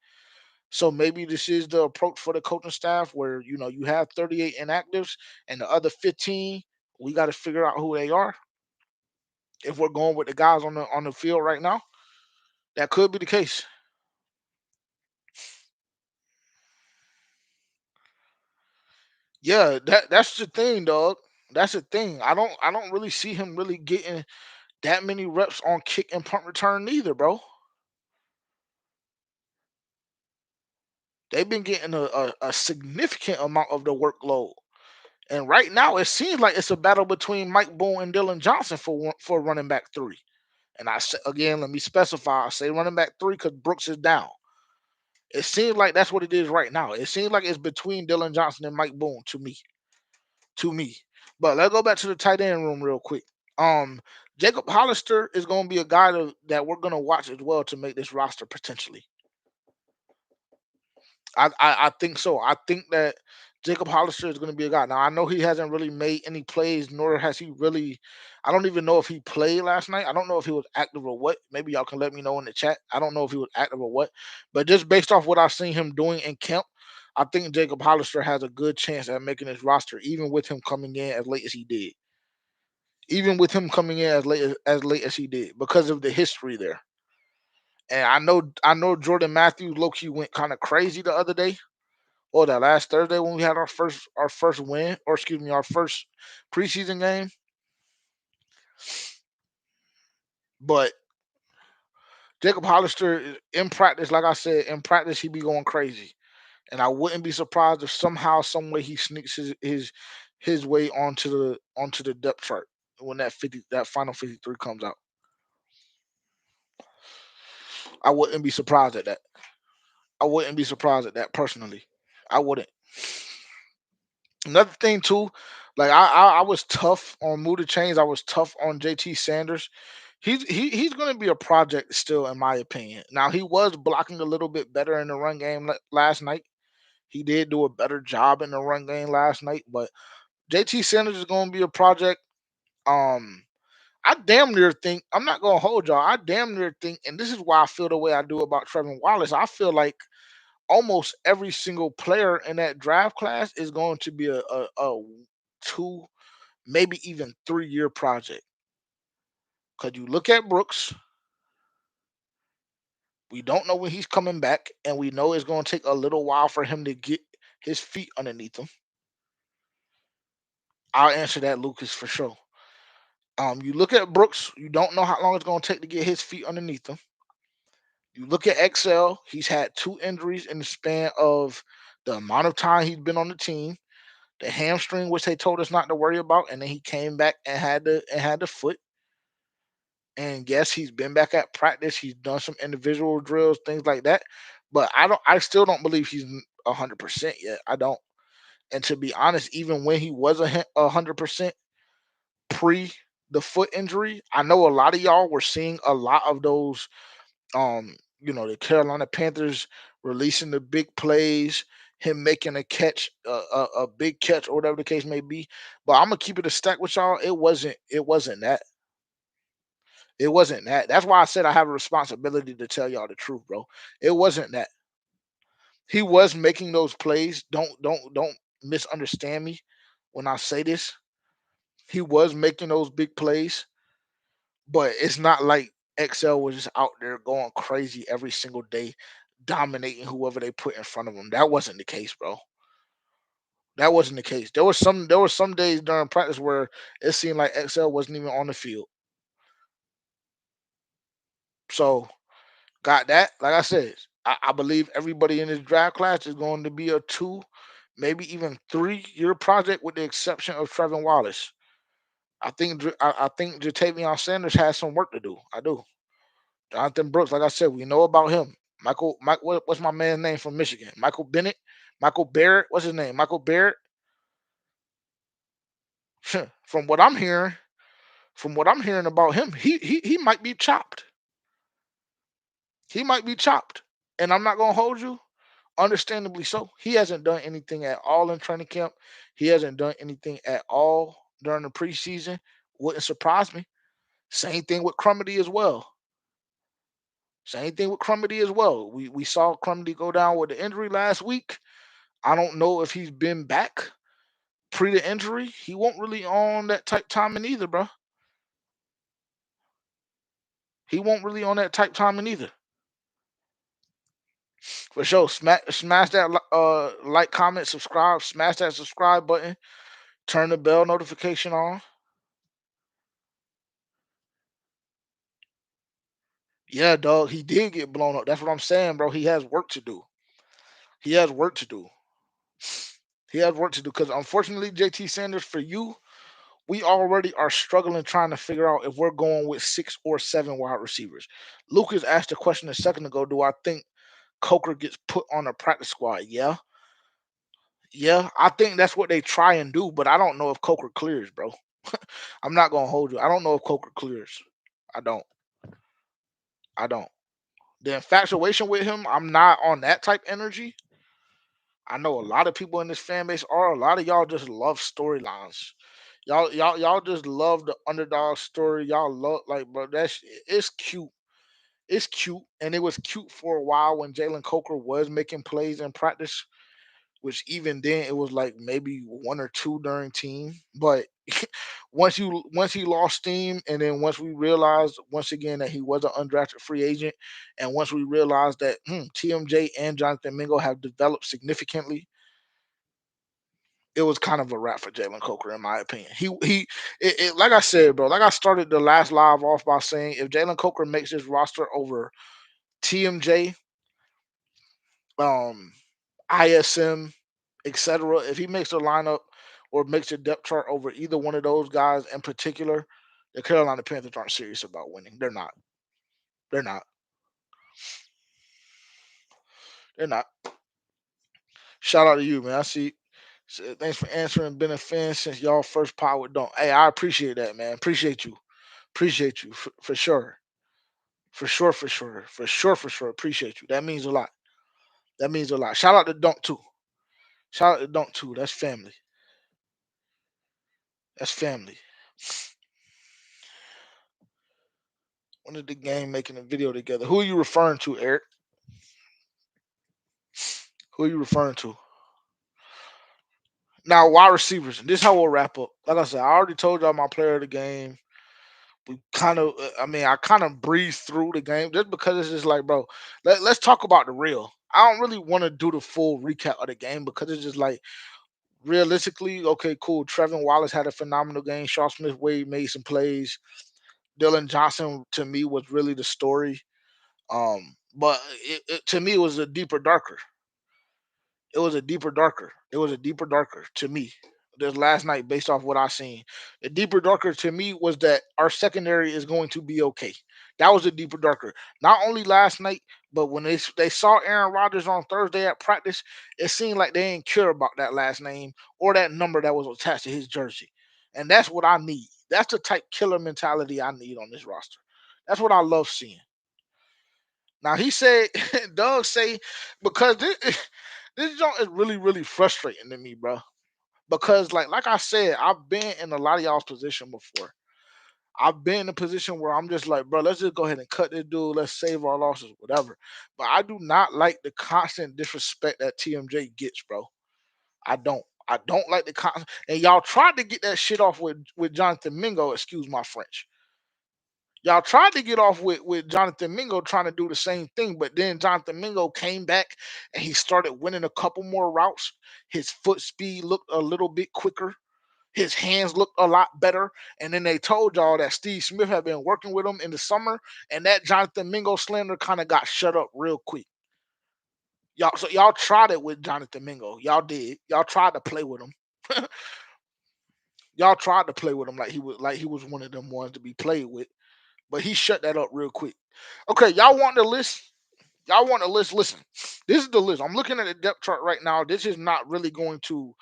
So maybe this is the approach for the coaching staff where you have 38 inactives and the other 15 we got to figure out who they are. If we're going with the guys on the field right now, that could be the case. Yeah, that's the thing, dog. That's the thing. I don't really see him really getting that many reps on kick and punt return neither, bro. They've been getting a significant amount of the workload. And right now, it seems like it's a battle between Mike Boone and Dylan Johnson for running back three. And I say again, let me specify. I say running back three because Brooks is down. It seems like that's what it is right now. It seems like it's between Dylan Johnson and Mike Boone to me. To me. But let's go back to the tight end room real quick. Um, Jacob Hollister is going to be a guy that we're going to watch as well to make this roster potentially. I think so. I think that Jacob Hollister is going to be a guy. Now I know he hasn't really made any plays, nor has he really. I don't even know if he played last night. I don't know if he was active or what. Maybe y'all can let me know in the chat. I don't know if he was active or what. But just based off what I've seen him doing in camp, I think Jacob Hollister has a good chance at making his roster, even with him coming in as late as he did. Even with him coming in as late as he did, because of the history there. And I know Jordan Matthews low key went kind of crazy the other day or that last Thursday when we had our first win, or excuse me, our first preseason game. But Jacob Hollister in practice, like I said, in practice he be going crazy, and I wouldn't be surprised if somehow, some way he sneaks his way onto the depth chart when that final 53 comes out. I wouldn't be surprised at that. I wouldn't be surprised at that personally. I wouldn't. Another thing too, like I was tough on Muda Chains. I was tough on JT Sanders. He's going to be a project still, in my opinion. Now he was blocking a little bit better in the run game last night. He did do a better job in the run game last night, but JT Sanders is going to be a project. Um, I damn near think I'm not going to hold y'all. I damn near think, and this is why I feel the way I do about Trevor Wallace. I feel like almost every single player in that draft class is going to be a 2, maybe even 3 year project. Because you look at Brooks, we don't know when he's coming back, and we know it's going to take a little while for him to get his feet underneath him. I'll answer that, Lucas, for sure. You look at Brooks, you don't know how long it's going to take to get his feet underneath him. You look at XL, he's had two injuries in the span of the amount of time he's been on the team. The hamstring, which they told us not to worry about, and then he came back and had the foot. And yes, he's been back at practice. He's done some individual drills, things like that. But I still don't believe he's 100% yet. I don't. And to be honest, even when he was 100% pre the foot injury, I know a lot of y'all were seeing a lot of those. The Carolina Panthers releasing the big plays, him making a catch, a big catch, or whatever the case may be. But I'm gonna keep it a stack with y'all. It wasn't that. It wasn't that. That's why I said I have a responsibility to tell y'all the truth, bro. It wasn't that. He was making those plays. Don't misunderstand me when I say this. He was making those big plays, but it's not like XL was just out there going crazy every single day, dominating whoever they put in front of him. That wasn't the case, bro. That wasn't the case. There were some days during practice where it seemed like XL wasn't even on the field. So got that. Like I said, I believe everybody in this draft class is going to be a 2, maybe even 3-year project, with the exception of Trevin Wallace. I think Jatavion Sanders has some work to do. I do. Jonathan Brooks, like I said, we know about him. What's my man's name from Michigan? Michael Bennett, Michael Barrett. What's his name? Michael Barrett. from what I'm hearing, from what I'm hearing about him, he might be chopped. He might be chopped, and I'm not gonna hold you. Understandably so. He hasn't done anything at all in training camp. He hasn't done anything at all during the preseason. Wouldn't surprise me. Same thing with Crumedy as well. Same thing with Crumedy as well. We saw Crumedy go down with the injury last week. I don't know if he's been back pre the injury. He won't really on that type timing either, bro. He won't really on that type timing either. For sure. Smash that like, comment, subscribe. Smash that subscribe button. Turn the bell notification on. Yeah, dog. He did get blown up. That's what I'm saying, bro. He has work to do. He has work to do. He has work to do because unfortunately, JT Sanders, for you, we already are struggling trying to figure out if we're going with 6 or 7 wide receivers. Lucas asked a question a second ago. Do I think Coker gets put on a practice squad? Yeah. Yeah. I think that's what they try and do, but I don't know if Coker clears, bro. I'm not gonna hold you. I don't know if Coker clears. I don't. I don't. The infatuation with him, I'm not on that type energy. I know a lot of people in this fan base are. A lot of y'all just love storylines. Y'all just love the underdog story. Y'all love, like, bro. It's cute. It's cute, and it was cute for a while when Jalen Coker was making plays in practice. Which even then it was like maybe 1 or 2 during team. But once he lost steam, and then once we realized once again that he was an undrafted free agent, and once we realized that TMJ and Jonathan Mingo have developed significantly, it was kind of a wrap for Jalen Coker, in my opinion. Like I said, bro. Like I started the last live off by saying, if Jalen Coker makes his roster over TMJ, um, ISM, etc., if he makes the lineup or makes a depth chart over either one of those guys in particular, the Carolina Panthers aren't serious about winning. They're not. They're not. They're not. Shout out to you, man. I see. Thanks for answering. Been a fan since y'all first pod with Don't. Hey, I appreciate that, man. Appreciate you. Appreciate you for sure. For sure, for sure. For sure, for sure. Appreciate you. That means a lot. That means a lot. Shout out to Dunk too. Shout out to Dunk too. That's family. That's family. When did the game making a video together? Who are you referring to, Eric? Who are you referring to? Now, wide receivers. And this is how we'll wrap up. Like I said, I already told y'all my player of the game. We kind of, I kind of breezed through the game just because it's just like, bro, let's talk about the real. I don't really want to do the full recap of the game because it's just like, realistically, okay, cool. Trevin Wallace had a phenomenal game. Shaw Smith Wade made some plays. Dylan Johnson, to me, was really the story. But to me, it was a deeper, darker. It was a deeper, darker. It was a deeper, darker to me. This last night, based off what I seen, the deeper, darker to me was that our secondary is going to be okay. That was a deeper, darker. Not only last night, but when they saw Aaron Rodgers on Thursday at practice, it seemed like they didn't care about that last name or that number that was attached to his jersey, and that's what I need. That's the type killer mentality I need on this roster. That's what I love seeing. Now he said, Doug say, because this joint is really, really frustrating to me, bro. Because like I said, I've been in a lot of y'all's position before. I've been in a position where I'm just like, bro, let's just go ahead and cut this dude. Let's save our losses, whatever. But I do not like the constant disrespect that TMJ gets, bro. I don't. I don't like the constant. And y'all tried to get that shit off with Jonathan Mingo. Excuse my French. Y'all tried to get off with Jonathan Mingo trying to do the same thing, but then Jonathan Mingo came back and he started winning a couple more routes. His foot speed looked a little bit quicker. His hands looked a lot better. And then they told y'all that Steve Smith had been working with him in the summer, and that Jonathan Mingo slander kind of got shut up real quick. Y'all tried it with Jonathan Mingo. Y'all did. Y'all tried to play with him. Y'all tried to play with him like he was one of them ones to be played with. But he shut that up real quick. Okay, y'all want the list? Y'all want the list? Listen, this is the list. I'm looking at the depth chart right now. This is not really going to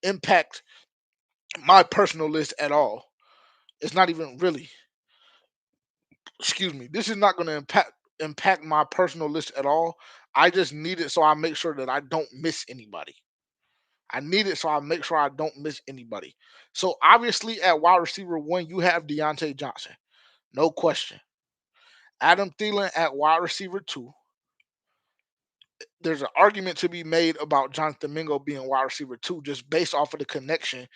impact my personal list at all. It's not even really. Excuse me. This is not going to impact my personal list at all. I just need it so I make sure that I don't miss anybody. I need it so I make sure I don't miss anybody. So obviously at wide receiver one, you have Deontay Johnson, no question. Adam Thielen at wide receiver two. There's an argument to be made about Jonathan Mingo being wide receiver two, just based off of the connection.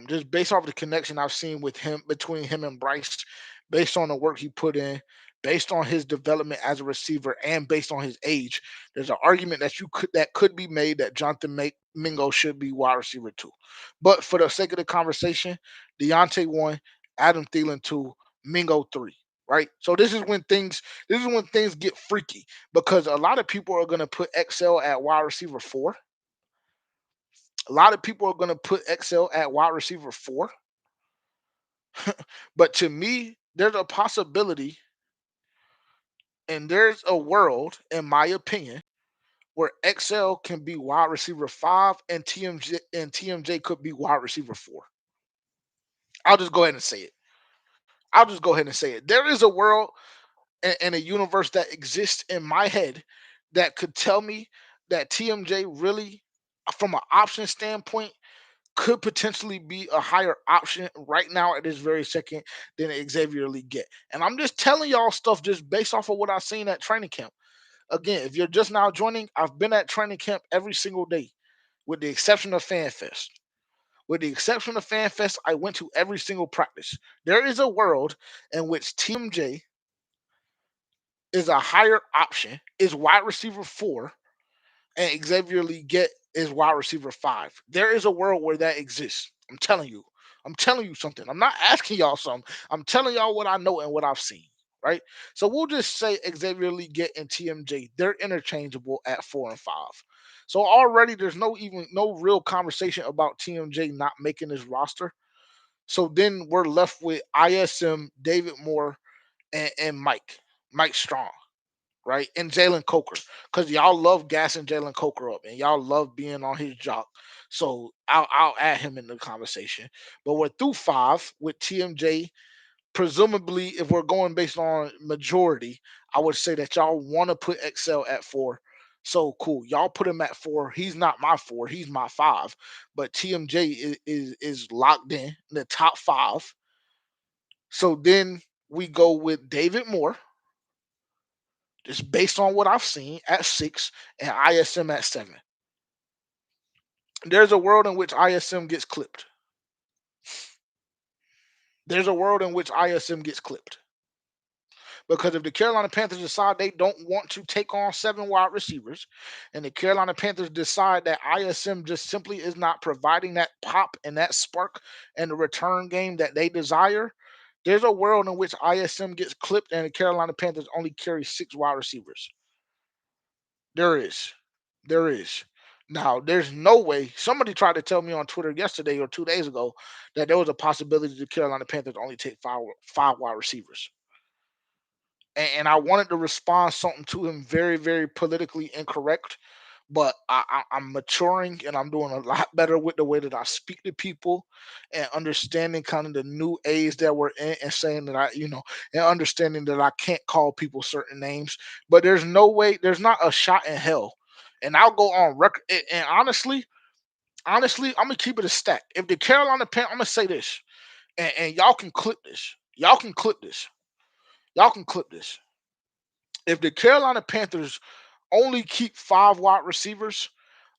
Just based off of the connection I've seen with him between him and Bryce, based on the work he put in, based on his development as a receiver, and based on his age. There's an argument that could be made that Mingo should be wide receiver two. But for the sake of the conversation, Deontay one, Adam Thielen two, Mingo three. Right. So this is when things get freaky because a lot of people are gonna put XL at wide receiver four. A lot of people are gonna put XL at wide receiver four. But to me, there's a possibility and there's a world, in my opinion, where XL can be wide receiver five and TMJ could be wide receiver four. I'll just go ahead and say it. I'll just go ahead and say it. There is a world and a universe that exists in my head that could tell me that TMJ really, from an option standpoint, could potentially be a higher option right now at this very second than Xavier Lee get. And I'm just telling y'all stuff just based off of what I've seen at training camp. Again, if you're just now joining, I've been at training camp every single day, with the exception of FanFest. With the exception of FanFest, I went to every single practice. There is a world in which TMJ is a higher option, is wide receiver four, and Xavier Lee get is wide receiver five. There is a world where that exists. I'm telling you. I'm telling you something. I'm not asking y'all something. I'm telling y'all what I know and what I've seen. Right. So we'll just say Xavier Lee get and TMJ. They're interchangeable at 4 and 5. So already there's no real conversation about TMJ not making this roster. So then we're left with ISM, David Moore, and Mike Strong, right? And Jalen Coker, because y'all love gassing Jalen Coker up and y'all love being on his jock. So I'll add him in the conversation. But we're through five with TMJ. Presumably, if we're going based on majority, I would say that y'all want to put Excel at four. So cool. Y'all put him at four. He's not my four. He's my five. But TMJ is locked in the top five. So then we go with David Moore, just based on what I've seen at six and ISM at seven. There's a world in which ISM gets clipped. There's a world in which ISM gets clipped. Because if the Carolina Panthers decide they don't want to take on seven wide receivers, and the Carolina Panthers decide that ISM just simply is not providing that pop and that spark and the return game that they desire, There's a world in which ISM gets clipped and the Carolina Panthers only carry 6 wide receivers. There is. There is. Now, there's no way. Somebody tried to tell me on Twitter yesterday or 2 days ago that there was a possibility the Carolina Panthers only take five wide receivers. And I wanted to respond something to him very, very politically incorrect, but I'm maturing and I'm doing a lot better with the way that I speak to people and understanding kind of the new age that we're in and saying that and understanding that I can't call people certain names, but there's no way, there's not a shot in hell. And I'll go on record. And honestly, I'm gonna keep it a stack. If the Carolina Panthers, I'm gonna say this, and y'all can clip this. Y'all can clip this. Y'all can clip this. If the Carolina Panthers only keep 5 wide receivers,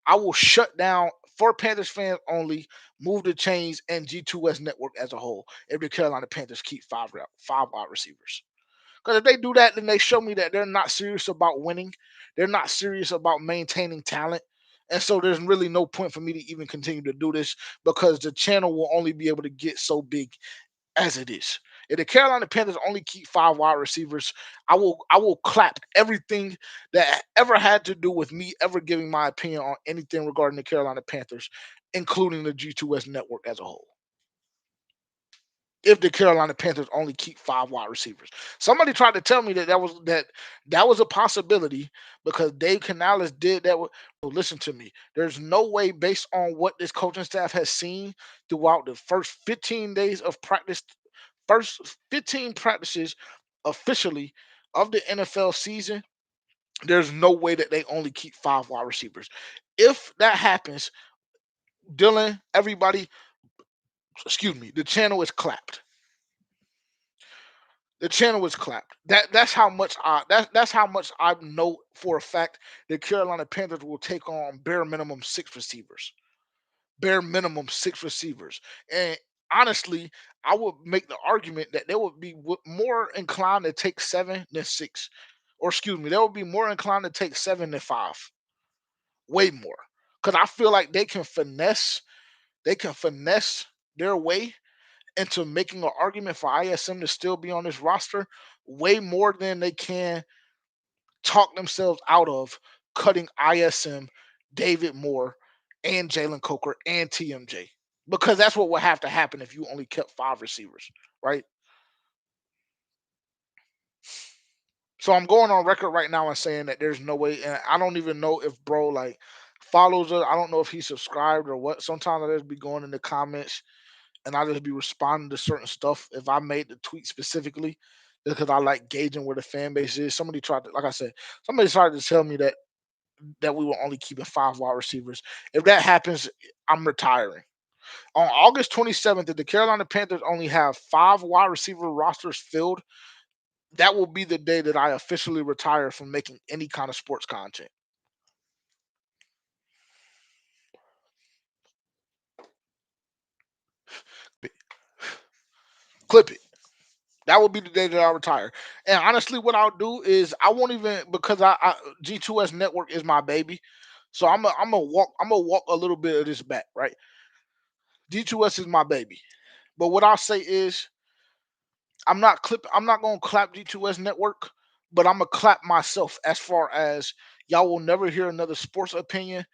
I will shut down for Panthers fans only, move the chains, and G2S network as a whole. If the Carolina Panthers keep five wide receivers, because if they do that, then they show me that they're not serious about winning. They're not serious about maintaining talent. And so there's really no point for me to even continue to do this because the channel will only be able to get so big as it is. If the Carolina Panthers only keep 5 wide receivers, I will clap everything that ever had to do with me ever giving my opinion on anything regarding the Carolina Panthers, including the G2S network as a whole. If the Carolina Panthers only keep 5 wide receivers, somebody tried to tell me that was a possibility because Dave Canales did that. Listen to me. There's no way, based on what this coaching staff has seen throughout the first 15 days of practice, first 15 practices officially of the NFL season, there's no way that they only keep 5 wide receivers. If that happens, Dylan, everybody, excuse me, the channel is clapped. The channel was clapped. That's how much I know for a fact the Carolina Panthers will take on bare minimum 6 receivers. Bare minimum 6 receivers. And honestly, I would make the argument that they would be more inclined to take 7 than 6. Or excuse me, they would be more inclined to take 7 than 5. Way more. Because I feel like they can finesse their way into making an argument for ISM to still be on this roster way more than they can talk themselves out of cutting ISM, David Moore, and Jalen Coker and TMJ. Because that's what would have to happen if you only kept 5 receivers, right? So I'm going on record right now and saying that there's no way, and I don't even know if bro like follows us. I don't know if he's subscribed or what. Sometimes I just be going in the comments and I just be responding to certain stuff if I made the tweet specifically because I like gauging where the fan base is. Somebody tried to, like I said, somebody tried to tell me that we were only keeping 5 wide receivers. If that happens, I'm retiring. On August 27th, if the Carolina Panthers only have 5 wide receiver rosters filled, that will be the day that I officially retire from making any kind of sports content. Clip it. That will be the day that I retire. And honestly, what I'll do is I won't even because G2S Network is my baby. So I'm gonna walk a little bit of this back, right? G2S is my baby. But what I'll say is I'm not gonna clap G2S Network, but I'm gonna clap myself as far as y'all will never hear another sports opinion,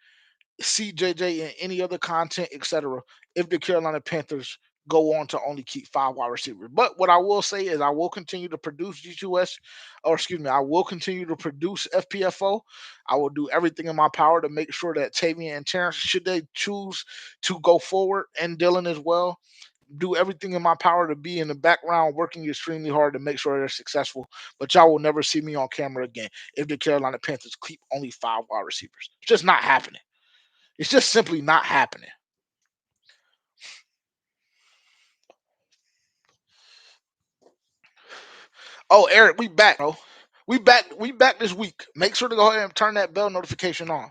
CJJ, and any other content, etc. If the Carolina Panthers go on to only keep 5 wide receivers. But what I will say is I will continue to produce G2S, or excuse me, I will continue to produce FPFO. I will do everything in my power to make sure that Tavian and Terrence, should they choose to go forward, and Dylan as well, do everything in my power to be in the background working extremely hard to make sure they're successful. But y'all will never see me on camera again if the Carolina Panthers keep only 5 wide receivers. It's just not happening. It's just simply not happening. Oh, Eric, we back, bro. We back this week. Make sure to go ahead and turn that bell notification on.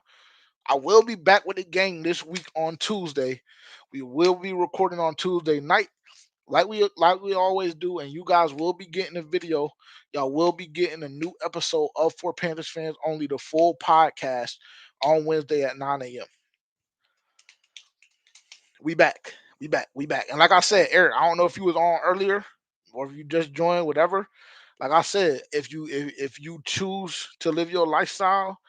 I will be back with the gang this week on Tuesday. We will be recording on Tuesday night, like we always do, and you guys will be getting a video. Y'all will be getting a new episode of For Panthers Fans Only, the full podcast on Wednesday at 9 a.m. We back. We back. We back. And like I said, Eric, I don't know if you was on earlier. or if you just join, whatever. Like I said, if you choose to live your lifestyle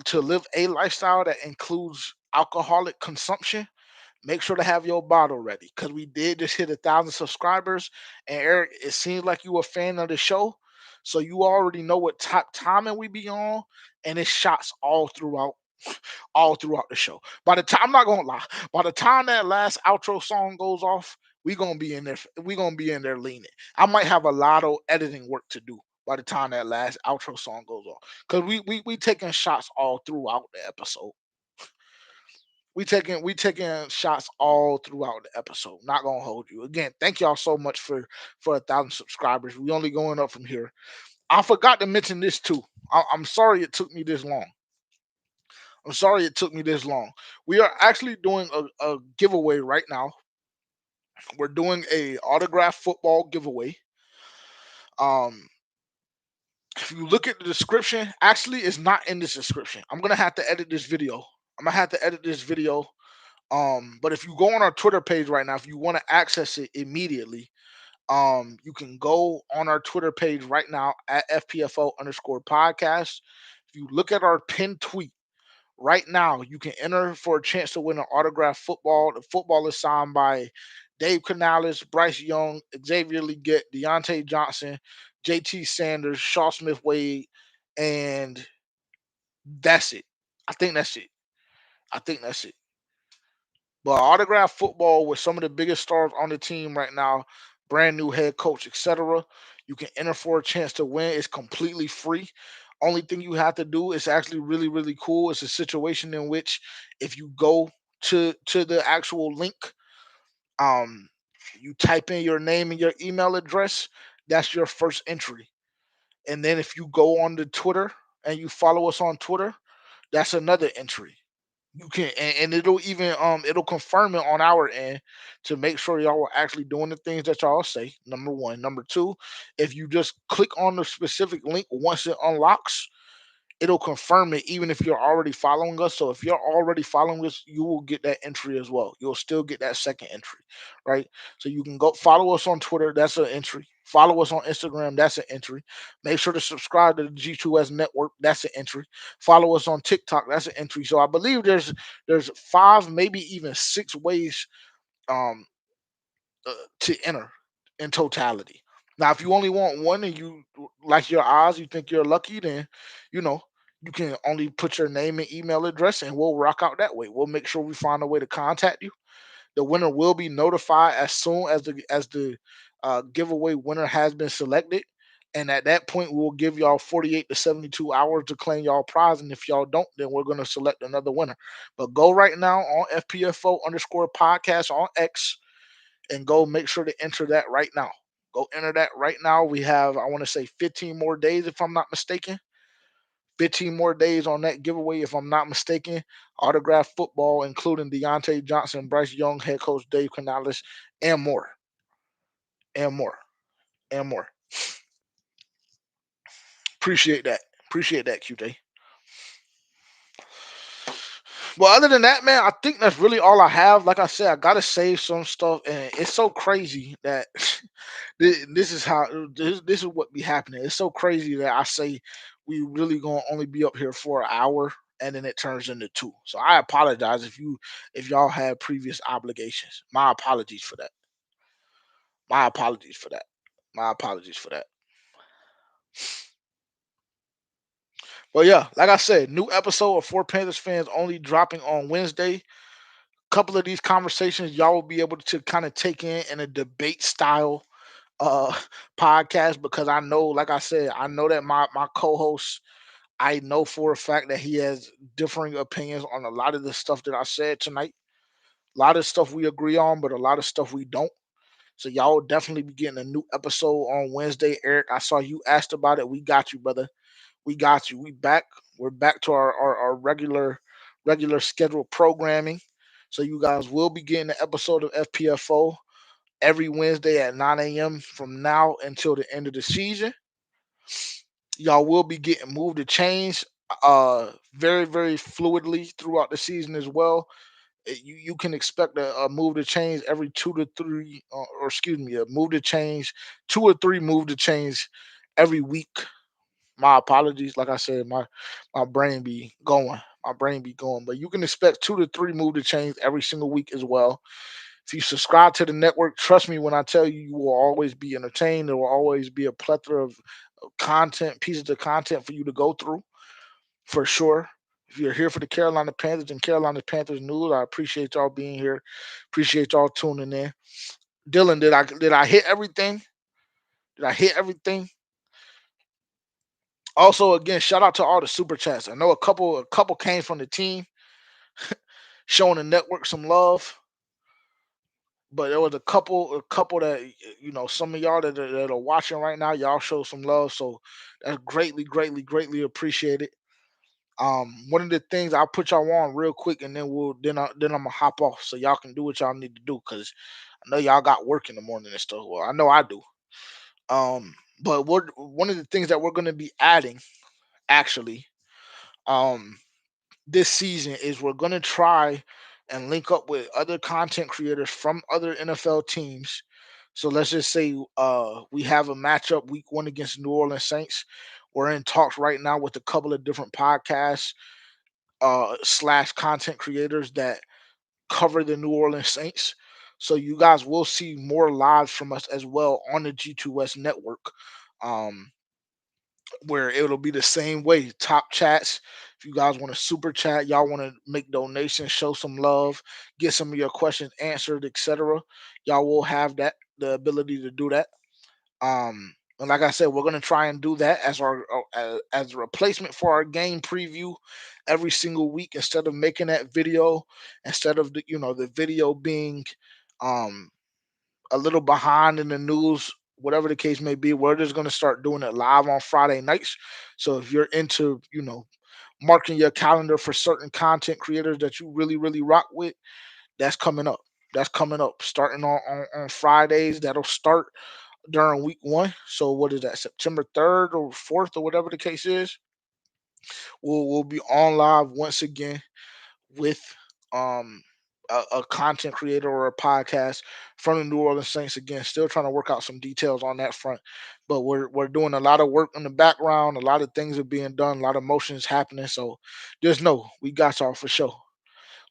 to live a lifestyle that includes alcoholic consumption, make sure to have your bottle ready because we did just hit 1,000 subscribers. And Eric, it seems like you a fan of the show, so you already know what top timing we be on, and it's shots all throughout the show. By the time, I'm not gonna lie, by the time that last outro song goes off, we gonna be in there. We gonna be in there leaning. I might have a lot of editing work to do by the time that last outro song goes off, because we taking shots all throughout the episode. We taking shots all throughout the episode. Not gonna hold you. Again, thank y'all so much for 1,000 subscribers. We only going up from here. I forgot to mention this too. I'm sorry it took me this long. I'm sorry it took me this long. We are actually doing a giveaway right now. We're doing a autograph football giveaway. Um, if you look at the description, actually, it's not in this description. I'm gonna have to edit this video. I'm gonna have to edit this video. But if you go on our Twitter page right now, if you want to access it immediately, you can go on our Twitter page right now at FPFO underscore podcast. If you look at our pinned tweet right now, you can enter for a chance to win an autographed football. The football is signed by Dave Canales, Bryce Young, Xavier Leggett, Deontay Johnson, JT Sanders, Shaw Smith Wade, and that's it. I think that's it. I think that's it. But autograph football with some of the biggest stars on the team right now, brand new head coach, etc. You can enter for a chance to win. It's completely free. Only thing you have to do is actually really, really cool. It's a situation in which if you go to the actual link, um, you type in your name and your email address. That's your first entry. And then if you go on the Twitter and you follow us on Twitter, that's another entry. You can, and it'll even it'll confirm it on our end to make sure y'all are actually doing the things that y'all say. Number one. Number two, if you just click on the specific link once it unlocks, it'll confirm it even if you're already following us. So if you're already following us, you will get that entry as well. You'll still get that second entry, right? So you can go follow us on Twitter. That's an entry. Follow us on Instagram. That's an entry. Make sure to subscribe to the G2S network. That's an entry. Follow us on TikTok. That's an entry. So I believe there's five, maybe even six ways um to enter in totality. Now, if you only want one and you like your odds, you think you're lucky, then you know you can only put your name and email address, and we'll rock out that way. We'll make sure we find a way to contact you. The winner will be notified as soon as the giveaway winner has been selected, and at that point, we will give y'all 48 to 72 hours to claim y'all prize. And if y'all don't, then we're gonna select another winner. But go right now on FPFO underscore podcast on X and go make sure to enter that right now. Go enter that right now. We have, I want to say, 15 more days, if I'm not mistaken. 15 more days on that giveaway, if I'm not mistaken. Autograph football, including Deontay Johnson, Bryce Young, head coach Dave Canales, and more, and more, and more. Appreciate that. Appreciate that, QJ. Well, other than that, man, I think that's really all I have. Like I said, I gotta save some stuff, and it's so crazy that this is how this is what be happening. It's so crazy that I say we really gonna only be up here for an hour, and then it turns into two. So I apologize if y'all had previous obligations. My apologies for that. My apologies for that. My apologies for that. But yeah, like I said, new episode of For Panthers Fans only dropping on Wednesday. Couple of these conversations y'all will be able to kind of take in a debate style uh podcast, because I know, like I said, I know that my co-host, I know for a fact that he has differing opinions on a lot of the stuff that I said tonight. A lot of stuff we agree on, but a lot of stuff we don't. So y'all will definitely be getting a new episode on Wednesday. Eric, I saw you asked about it. We got you, brother. We got you. We back. We're back to our regular scheduled programming. So you guys will be getting an episode of FPFO every Wednesday at 9 a.m. from now until the end of the season. Y'all will be getting moved to change very, very fluidly throughout the season as well. You can expect a move to change every 2 to 3, or excuse me, a move to change 2 or 3 move to change every week. My apologies. Like I said, my brain be going. My brain be going. But you can expect 2 to 3 move to change every single week as well. If you subscribe to the network, trust me when I tell you, you will always be entertained. There will always be a plethora of content, pieces of content for you to go through for sure. If you're here for the Carolina Panthers and Carolina Panthers news, I appreciate y'all being here. Appreciate y'all tuning in. Dylan, did I hit everything? Did I hit everything? Also, again, shout out to all the super chats. I know a couple came from the team, showing the network some love, but there was a couple that some of y'all that are watching right now, y'all show some love, so that's greatly, greatly, greatly appreciated. One of the things I'll put y'all on real quick, and then I'm gonna hop off so y'all can do what y'all need to do because I know y'all got work in the morning and stuff. Well, I know I do. But one of the things that we're gonna be adding actually, um, this season is we're gonna try and link up with other content creators from other NFL teams. So let's just say we have a matchup week 1 against New Orleans Saints. We're in talks right now with a couple of different podcasts slash content creators that cover the New Orleans Saints. So you guys will see more lives from us as well on the G2S network. Um, where it'll be the same way. Top chats. If you guys want to super chat, y'all want to make donations, show some love, get some of your questions answered, etc. Y'all will have the ability to do that. And like I said, we're gonna try and do that as our as a replacement for our game preview every single week. Instead of making that video, instead of the video being um a little behind in the news, whatever the case may be, we're just gonna start doing it live on Friday nights. So if you're into marking your calendar for certain content creators that you really really rock with, that's coming up. That's coming up starting on Fridays. That'll start during week 1. So what is that? September 3rd or 4th or whatever the case is. We'll be on live once again with um a content creator or a podcast from the New Orleans Saints again. Still trying to work out some details on that front, but we're doing a lot of work in the background. A lot of things are being done. A lot of motions happening. So just know we got y'all for sure.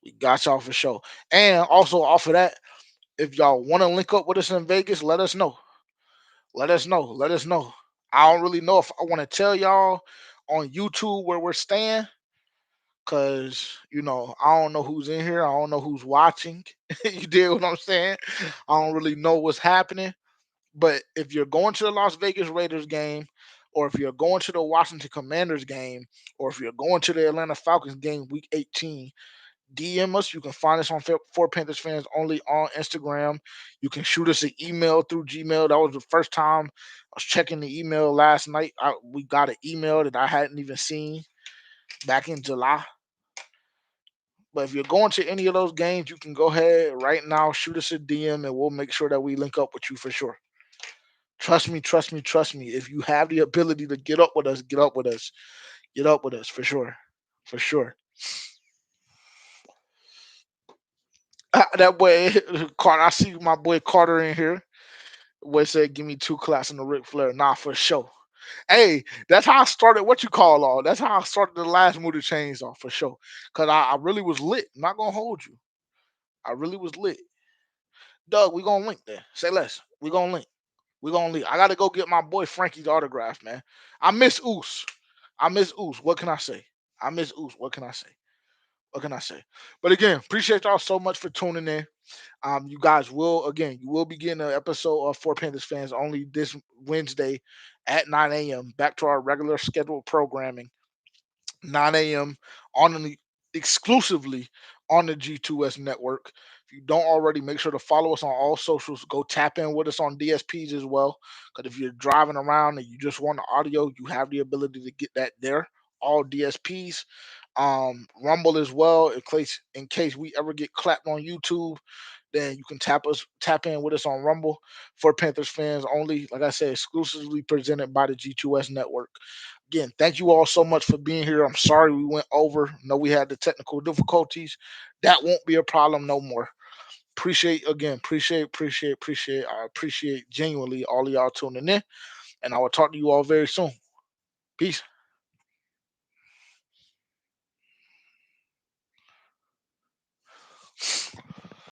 We got y'all for sure. And also off of that, if y'all want to link up with us in Vegas, let us know. Let us know. Let us know. I don't really know if I want to tell y'all on YouTube where we're staying, cause I don't know who's in here. I don't know who's watching. You dig what I'm saying? I don't really know what's happening. But if you're going to the Las Vegas Raiders game, or if you're going to the Washington Commanders game, or if you're going to the Atlanta Falcons game week 18, DM us. You can find us on For Panthers Fans Only on Instagram. You can shoot us an email through Gmail. That was the first time I was checking the email last night. We got an email that I hadn't even seen back in July. But if you're going to any of those games, you can go ahead right now, shoot us a DM, and we'll make sure that we link up with you for sure. Trust me, trust me, trust me. If you have the ability to get up with us, get up with us. Get up with us for sure. For sure. That way, Carter, I see my boy Carter in here. Boy said, "Give me 2 claps in the Ric Flair." Nah, for sure. Hey, that's how I started. What you call all? That's how I started the last movie chains off for sure. Cause I really was lit. I'm not gonna hold you. I really was lit. Doug, we gonna link there. Say less. We gonna link. We gonna link. I gotta go get my boy Frankie's autograph, man. I miss Oos. I miss Oos. What can I say? I miss Oos. What can I say? What can I say? But again, appreciate y'all so much for tuning in. You guys you will be getting an episode of For Panthers Fans Only this Wednesday at 9 a.m. Back to our regular scheduled programming, 9 a.m. on the exclusively on the G2S network. If you don't already, make sure to follow us on all socials. Go tap in with us on DSPs as well. Because if you're driving around and you just want the audio, you have the ability to get that there. All DSPs. Rumble as well, in case we ever get clapped on YouTube. then you can tap in with us on Rumble for Panthers fans only. Like I said, exclusively presented by the G2S network. Again, thank you all so much for being here. I'm sorry we went over. No, we had the technical difficulties. That won't be a problem no more. Appreciate. I appreciate genuinely all of y'all tuning in, and I will talk to you all very soon. Peace.